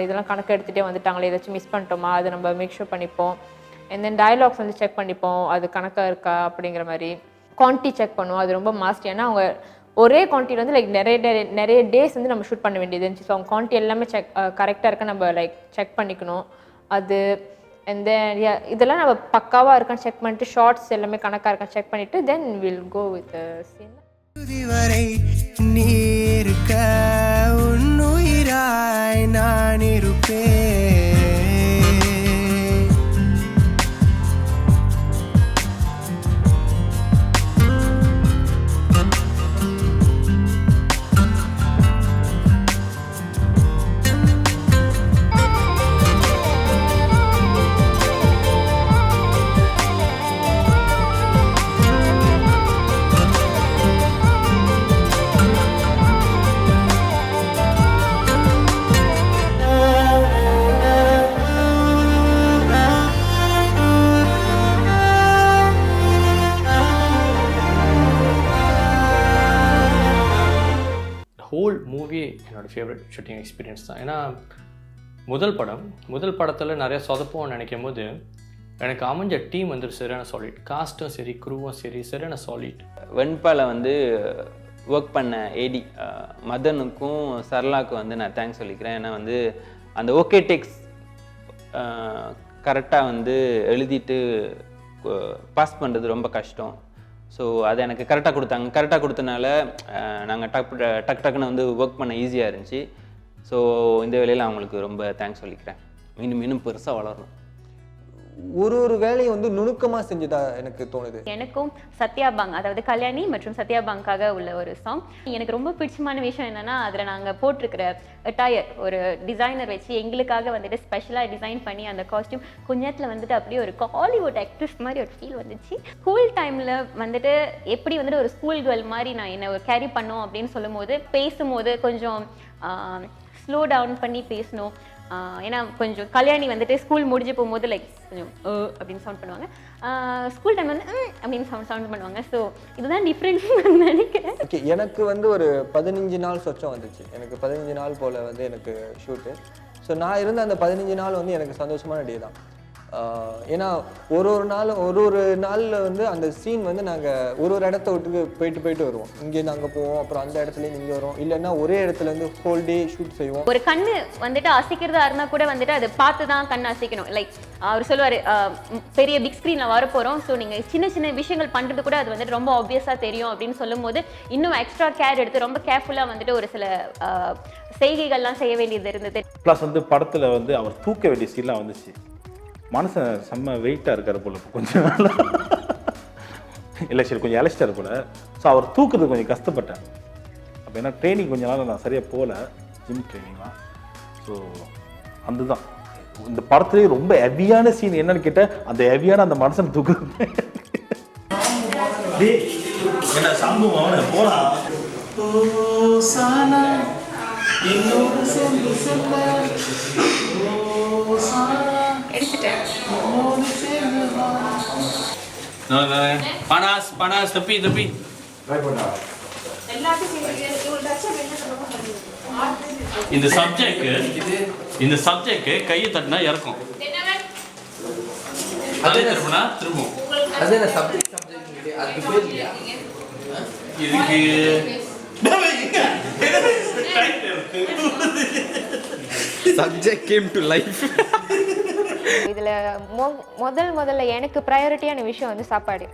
இதெல்லாம் கணக்கு எடுத்துகிட்டே வந்துட்டாங்களே, ஏதாச்சும் மிஸ் பண்ணிட்டோமா அதை நம்ம மேக் ஷூர் பண்ணிப்போம். அண்ட் தென் டயலாக்ஸ் வந்து செக் பண்ணிப்போம், அது கணக்காக இருக்கா அப்படிங்கிற மாதிரி. குவான்டிட்டி செக் பண்ணுவோம், அது ரொம்ப மாஸ்ட். ஏன்னா அவங்க ஒரே குவான்டிட்டி வந்து லைக் நிறைய டேஸ் வந்து நம்ம ஷூட் பண்ண வேண்டியது இருந்துச்சு. ஸோ அவங்க குவான்டிட்டி எல்லாமே கரெக்டாக இருக்க நம்ம லைக் செக் பண்ணிக்கணும். அது அண்ட் தென் இதெல்லாம் நம்ம பக்காவாக இருக்கான்னு செக் பண்ணிட்டு ஷார்ட்ஸ் எல்லாமே கணக்காக இருக்கான்னு செக் பண்ணிவிட்டு then will go with scene. இதுவரை நீ இருக்க உன்னுயிராய் நான் இருப்பேன். ஹோல் மூவியே என்னோடய ஃபேவரட் ஷூட்டிங் எக்ஸ்பீரியன்ஸ் தான். ஏன்னா முதல் படத்தில் நிறைய சொதப்போன்னு நினைக்கும் போது எனக்கு அமைஞ்ச டீம் வந்து சரியான சாலிட், காஸ்ட்டும் சரி க்ரூவும் சரி சரியான சாலிட். வெண்பால வந்து ஒர்க் பண்ண ஏடி மதனுக்கும் சரளாவுக்கும் வந்து நான் தேங்க்ஸ் சொல்லிக்கிறேன். ஏன்னா வந்து அந்த ஓகே டெக்ஸ் கரெக்டாக வந்து எழுதிட்டு பாஸ் பண்ணுறது ரொம்ப கஷ்டம். ஸோ அதை எனக்கு கரெக்டாக கொடுத்தாங்க. கரெக்டாக கொடுத்தனால நாங்கள் டக்குன்னு வந்து ஒர்க் பண்ண ஈஸியாக இருந்துச்சு. ஸோ இந்த வேலையில் அவங்களுக்கு ரொம்ப தேங்க்ஸ் சொல்லிக்கிறேன். இன்னும் பெருசாக வளரணும். ஒரு வேலையை வந்து நுணுக்கமாக செஞ்சதா எனக்கு தோணுது. எனக்கும் சத்யாபாங், அதாவது கல்யாணி மற்றும் சத்யாபாங்காக உள்ள ஒரு சாங் எனக்கு ரொம்ப பிடிச்சமான விஷயம் என்னன்னா, அதில் நாங்கள் போட்டிருக்கிற அட்டையர் ஒரு டிசைனர் வச்சு எங்களுக்காக வந்துட்டு ஸ்பெஷலாக டிசைன் பண்ணி அந்த காஸ்டியூம் கொஞ்ச நேரத்தில் வந்துட்டு அப்படியே ஒரு ஹாலிவுட் ஆக்ட்ரஸ் மாதிரி ஒரு ஃபீல் வந்துச்சு. ஸ்கூல் டைமில் வந்துட்டு எப்படி வந்துட்டு ஒரு ஸ்கூல் கேர்ள் மாதிரி நான் என்ன ஒரு கேரி பண்ணோம் அப்படின்னு சொல்லும்போது பேசும்போது கொஞ்சம் ஸ்லோ டவுன் பண்ணி பேசணும். ஏன்னா கொஞ்சம் கல்யாணி வந்துட்டு ஸ்கூல் முடிஞ்சு போகும்போது லைக் கொஞ்சம் அப்படின்னு சவுண்ட் பண்ணுவாங்க, ஸ்கூல் டைம் வந்து அப்படின்னு சவுண்ட் பண்ணுவாங்க. ஸோ இதுதான் டிஃப்ரென்ஸ் நான் நினைக்கிறேன். ஓகே, எனக்கு வந்து ஒரு 15 நாள் சொச்சம் வந்துச்சு. எனக்கு 15 நாள் போல் வந்து எனக்கு ஷூட்டு. ஸோ நான் இருந்த அந்த 15 நாள் வந்து எனக்கு சந்தோஷமான டே தான். ஏன்னா ஒரு நாளில் வந்து அந்த சீன் வந்து நாங்கள் ஒரு இடத்த விட்டு போயிட்டு வருவோம். இங்கேருந்து அங்கே போவோம், அப்புறம் அந்த இடத்துலேருந்து இங்கே வரும், இல்லைன்னா ஒரே இடத்துல இருந்து ஹோல் டே ஷூட் செய்வோம். ஒரு கண்ணு வந்துட்டு அசைக்கிறதா இருந்தால் கூட வந்துட்டு அதை பார்த்து தான் கண்ணு அசைக்கணும். லைக் அவர் சொல்லுவார், பெரிய பிக் ஸ்க்ரீனில் வரப்போகிறோம், ஸோ நீங்கள் சின்ன சின்ன விஷயங்கள் பண்ணுறது கூட அது வந்துட்டு ரொம்ப ஆப்வியஸாக தெரியும் அப்படின்னு சொல்லும் போது இன்னும் எக்ஸ்ட்ரா கேர் எடுத்து ரொம்ப கேர்ஃபுல்லாக வந்துட்டு ஒரு சில செய்கைகள்லாம் செய்ய வேண்டியது இருந்தது. ப்ளஸ் வந்து படத்தில் வந்து அவர் தூக்க வேண்டிய சீன்லாம் வந்துச்சு. மனுஷன் செம்ம வெயிட்டாக இருக்கார் போல் கொஞ்சம் இல்லை சரி கொஞ்சம் இழைச்சிட்டார் போல். ஸோ அவர் தூக்குறது கொஞ்சம் கஷ்டப்பட்டேன். அப்போ ஏன்னா ட்ரைனிங் கொஞ்ச நாள் நான் சரியாக போகல, ஜிம் ட்ரைனிங்லாம். ஸோ அதுதான் இந்த படத்துலேயே ரொம்ப ஹெவியான சீன் என்னன்னு கேட்டால் அந்த ஹெவியான அந்த மனுஷன் தூக்குறது. என்ன சம்பவம் போகலாம் panas tepi இந்த சப்ஜெக்ட் கையை தட்டினா இறக்கும், அதே திரும்பினா திரும்பும். இதுக்கு சப்ஜெக்ட் கேம் டு லைஃப். இதில் முதல்ல எனக்கு ப்ரையாரிட்டியான விஷயம் வந்து சாப்பாடு.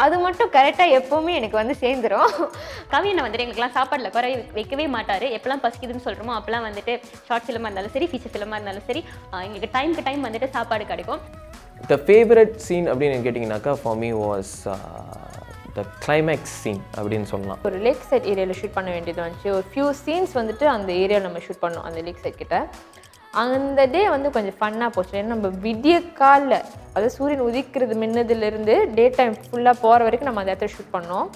அது மட்டும் கரெக்டாக எப்போவுமே எனக்கு வந்து சேர்ந்துடும். கவியனை வந்துட்டு எங்களுக்குலாம் சாப்பாடில் குறை வைக்கவே மாட்டார். எப்போல்லாம் பசிக்குதுன்னு சொல்கிறோமோ அப்போலாம் வந்துட்டு ஷார்ட் ஃபிலிமாக இருந்தாலும் சரி, ஃபீச்சர் ஃபிலிமாக இருந்தாலும் சரி, எங்களுக்கு டைமுக்கு டைம் வந்துட்டு சாப்பாடு கிடைக்கும். த ஃபேவரட் சீன் அப்படின்னு கேட்டிங்கனாக்கா for me was the climax scene அப்படின்னு சொல்லலாம். ஒரு லேக் சைட் ஏரியாவில் ஷூட் பண்ண வேண்டியது வந்துச்சு. ஒரு ஃபியூ சீன்ஸ் வந்துட்டு அந்த ஏரியாவில் நம்ம ஷூட் பண்ணோம், அந்த லேக் சைட் கிட்ட. அந்த டே வந்து கொஞ்சம் ஃபன்னாக போச்சு. ஏன்னா நம்ம விடிய காலில், அதாவது சூரியன் உதிக்கிறது முன்னதுலேருந்து டே டைம் ஃபுல்லாக போகிற வரைக்கும் நம்ம அந்த இடத்துல ஷூட் பண்ணோம்.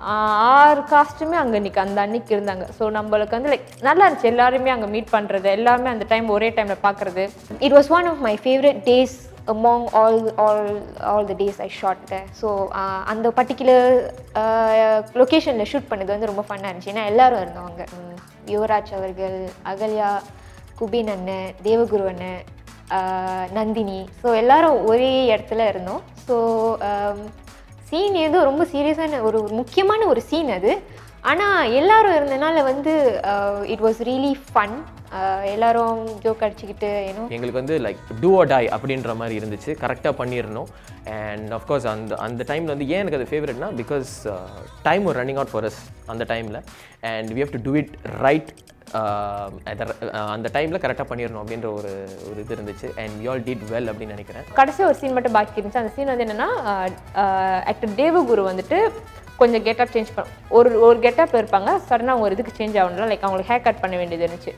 6 காஸ்ட்டுமே அங்கே அந்த அன்னைக்கு இருந்தாங்க. ஸோ நம்மளுக்கு வந்து லைக் நல்லா இருந்துச்சு. எல்லாருமே அங்கே மீட் பண்ணுறது, எல்லாருமே அந்த டைம் ஒரே டைமில் பார்க்குறது. It was one of my favourite days among all the days I shot there. So அந்த பர்டிகுலர் லொக்கேஷனில் ஷூட் பண்ணது வந்து ரொம்ப ஃபன்னாக இருந்துச்சு. ஏன்னா எல்லோரும் இருந்தவங்க, யுவராஜ் அவர்கள், அகல்யா, குபின் அண்ணன், தேவகுரு அண்ணன், நந்தினி. ஸோ எல்லோரும் ஒரே இடத்துல இருந்தோம். ஸோ சீன் ஏதோ ரொம்ப சீரியஸான ஒரு முக்கியமான ஒரு சீன் அது. ஆனால் எல்லாரும் இருந்தனால வந்து இட் வாஸ் ரியலி ஃபன். எல்லாரும் ஜோக் அடிச்சுக்கிட்டு ஏன்னோ எங்களுக்கு வந்து லைக் டூ ஆர் டை அப்படின்ற மாதிரி இருந்துச்சு. கரெக்டாக பண்ணிடணும். அண்ட் ஆஃப்கோர்ஸ் அந்த டைமில் வந்து ஏன் எனக்கு அது ஃபேவரட்னா பிகாஸ் டைம் ஒரு ரன்னிங் அவுட் ஃபார் அஸ் அந்த டைமில். And we have to do it right. அந்த டைமில் கரெக்டாக பண்ணிடணும் அப்படின்ற ஒரு இது இருந்துச்சு. And we all did well அப்படின்னு நினைக்கிறேன். கடைசி ஒரு சீன் மட்டும் பாக்கி இருந்துச்சு. அந்த சீன் வந்து என்னென்னா ஆக்டர் தேவகுரு வந்துட்டு கொஞ்சம் கெட்டப் சேஞ்ச் ஒரு கெட்டப்பில் இருப்பாங்க. சடனாக அவங்க ஒரு இதுக்கு சேஞ்ச் ஆகணும். லைக் அவங்களுக்கு ஹேர் கட் பண்ண வேண்டியது இருந்துச்சு.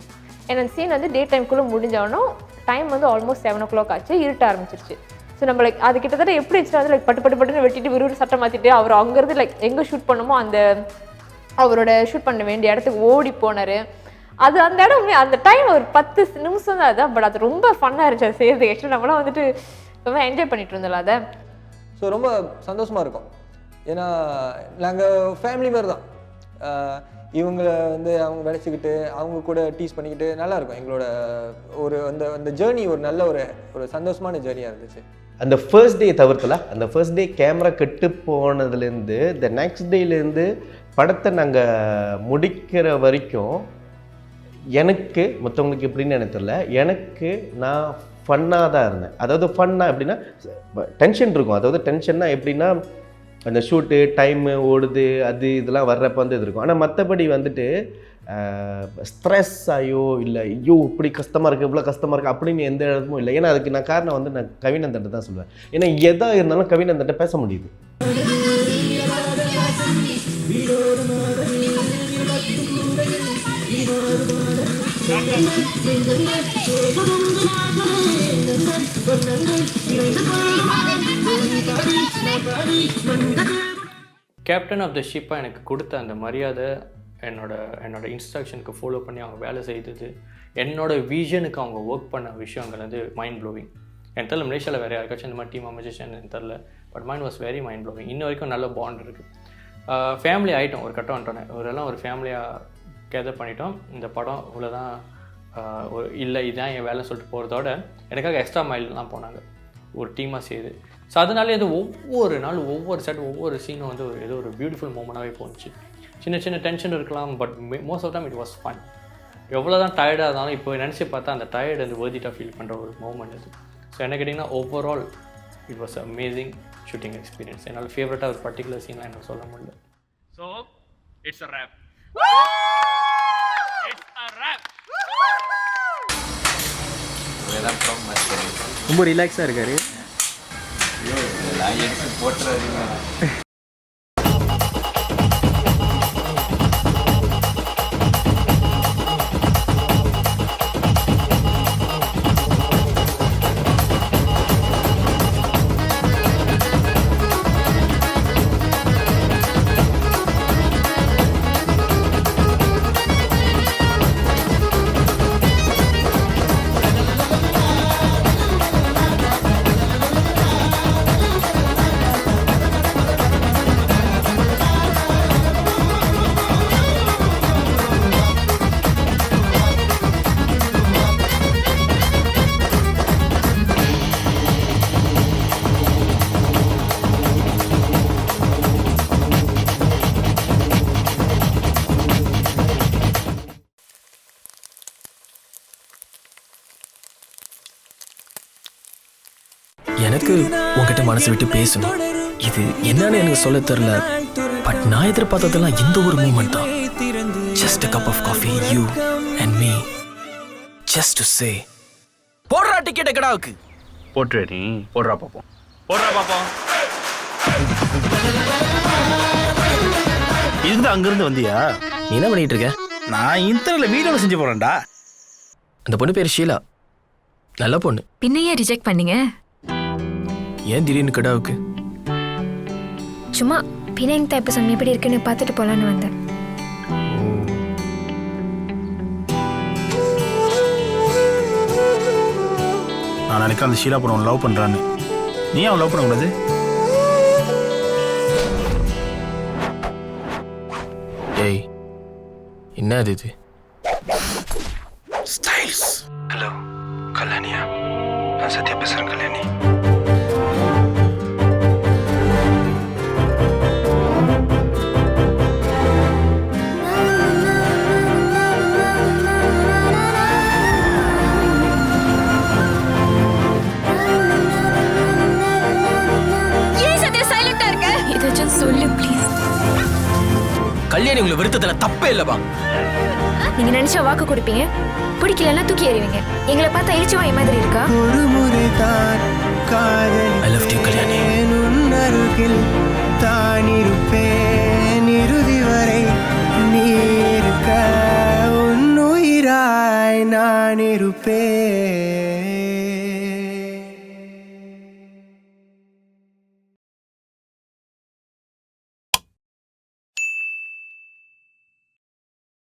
ஏன்னா அந்த சீன் வந்து டே டைம்குள்ளே முடிஞ்சாலும் டைம் வந்து ஆல்மோஸ்ட் 7 o'clock ஆச்சு. இருட்ட ஆரம்பிச்சிருச்சு. ஸோ நம்ம லைக் அது கிட்டத்தட்ட எப்படி வச்சுட்டு வந்து லைக் பட்டுன்னு வெட்டிட்டு விறுவிறு சட்டை மாற்றிட்டு அவர் அங்கேருந்து லைக் எங்கே ஷூட் பண்ணுமோ அந்த அவரோட ஷூட் பண்ண வேண்டிய இடத்துக்கு ஓடி போனார். அது அந்த இடம் அந்த டைம் ஒரு 10 நிமிஷம் தான் அதுதான். பட் அது ரொம்ப ஃபன்னாக இருந்துச்சு அது செய்யறதுக்கு. ஆக்சுவலி நம்மளாம் வந்துட்டு ரொம்ப என்ஜாய் பண்ணிட்டு இருந்தோம்ல அதை. ஸோ ரொம்ப சந்தோஷமாக இருக்கும். ஏன்னா நாங்கள் ஃபேமிலி மாதிரி தான். இவங்களை வந்து அவங்க விளைச்சிக்கிட்டு அவங்க கூட டீஸ் பண்ணிக்கிட்டு நல்லாயிருக்கும். எங்களோட ஒரு அந்த ஜேர்னி ஒரு நல்ல ஒரு சந்தோஷமான ஜேர்னியாக இருந்துச்சு. அந்த ஃபர்ஸ்ட் டே தவிர்த்தல, அந்த ஃபர்ஸ்ட் டே கேமரா கெட்டு போனதுலேருந்து த நெக்ஸ்ட் டேலேருந்து படத்தை நாங்கள் முடிக்கிற வரைக்கும் எனக்கு மற்றவங்களுக்கு எப்படின்னு எனக்கு தெரியல, எனக்கு நான் ஃபன்னாக தான் இருந்தேன். அதாவது ஃபன்னாக எப்படின்னா டென்ஷன் இருக்கும். அதாவது டென்ஷன்னா எப்படின்னா அந்த ஷூட்டு டைமு ஓடுது அது இதெல்லாம் வர்றப்போ வந்து இது இருக்கும். ஆனால் மற்றபடி வந்துட்டு ஸ்ட்ரெஸ் ஆகியோ இல்லை ஐயோ இப்படி கஷ்டமாக இருக்குது இவ்வளோ கஷ்டமாக இருக்குது அப்படின்னு எந்த இடமும் இல்லை. ஏன்னா அதுக்கு நான் காரணம் வந்து நான் கவிநந்தன்ட்ட தான் சொல்லுவேன். ஏன்னா எதா இருந்தாலும் கவிநந்தன்ட்ட பேச முடியுது. கேப்டன் ஆஃப் த ஷிப்பாக எனக்கு கொடுத்த அந்த மரியாதை, என்னோட இன்ஸ்ட்ரக்ஷனுக்கு ஃபாலோ பண்ணி அவங்க வேலை செய்தது, என்னோட விஷனுக்கு அவங்க ஒர்க் பண்ண விஷயங்கள் வந்து மைண்ட் ப்ளோவிங். எனக்கு தெரியல மலேசியாவில் வேறு யாருக்காச்சும் இந்த மாதிரி டீம் அமைச்சிச்சு எனக்கு தெரில. But mind was very mind blowing. இன்ன வரைக்கும் நல்ல பாண்ட் இருக்குது. ஃபேமிலி ஆகிட்டோம் ஒரு கட்டம் வந்துட்டோன்னே. ஒரு ஃபேமிலியாக கேதர் பண்ணிட்டோம். இந்த படம் இவ்வளோதான் இல்லை இதுதான் என் வேலை சொல்லிட்டு போகிறதோட எனக்காக எக்ஸ்ட்ரா மைல்லாம் போனாங்க ஒரு டீமாக செய்து. ஸோ அதனாலே அது ஒவ்வொரு நாள் ஒவ்வொரு செட் ஒவ்வொரு சீனும் வந்து ஏதோ ஒரு பியூட்டிஃபுல் மூமெண்ட்டாகவே போணுச்சு. சின்ன சின்ன டென்ஷன் இருக்கலாம், but most of time it was fun. எவ்வளோ தான் டயர்டாக இருந்தாலும் இப்போ நினச்சி பார்த்தா அந்த டயர்டு வந்து வேர்திட்டாக ஃபீல் பண்ணுற ஒரு மூமெண்ட் அது. ஸோ என்ன கேட்டிங்கன்னா overall it was amazing shooting experience. என்னால் ஃபேவரட்டாக ஒரு பர்டிகுலர் சீன்லாம் எனக்கு சொல்ல முடியல. So it's a wrap. It's a wrap. ரொம்ப ரிலாக்ஸாக இருக்காரு. போட்டுறாதீங்க. எனக்கு உங்ககிட்ட மனசு விட்டு பேசணும். இது என்னன்னு எனக்கு சொல்ல தெரியல. பட் நான் எதிர்பார்த்ததெல்லாம் இந்த ஒரு மூமெண்ட் தான். Just a cup of coffee, you and me. Just to say. போடுறா டிக்கெட் கடாவுக்கு. போட்றே நீ. போடுறா பாப்போம். போடுறா பாப்போம். இதுதான் அங்கிருந்து வந்தியா? நீ என்ன பண்ணிட்டு இருக்க? நான் இன்டர்ல வீடியோல செஞ்சு போறேன்டா. அந்த பொண்ணு பேர் ஷீலா. நல்ல பொண்ணு. பின்னையே ரிஜெக்ட் பண்ணீங்க? ஏன் திடீர்னு கடாவுக்கு? சும்மா பினாங் தைப்பசம் எப்படி இருக்குன்னு பார்த்துட்டு போகலான்னு வந்தேன். நான் நினைக்க அந்த ஷீலா பொண்ணு லவ் பண்றான்னு. நீ அவன் லவ் பண்ணக்கூடாது? ஏய் என்ன இது? ஸ்டைல்ஸ். ஹலோ கல்யாணியா? நான் சத்யா பேசுகிறேன். கல்யாணி கல்யாணி உங்களை வெறுத்ததுல தப்பே இல்லப்பா. நீங்க நினைச்ச வாக்கு கொடுப்பீங்க, பிடிக்கலன்னா தூக்கி எறிவீங்க. எங்களை பார்த்தா இழிச்சவா மாதிரி இருக்கா? ஒரு முறைதான் காதல் I love you கல்யாணி. அருகில் தான் இருப்பேன் இறுதி வரை நீ இருக்க உன்னுயிராய் நான் இருப்பேன்.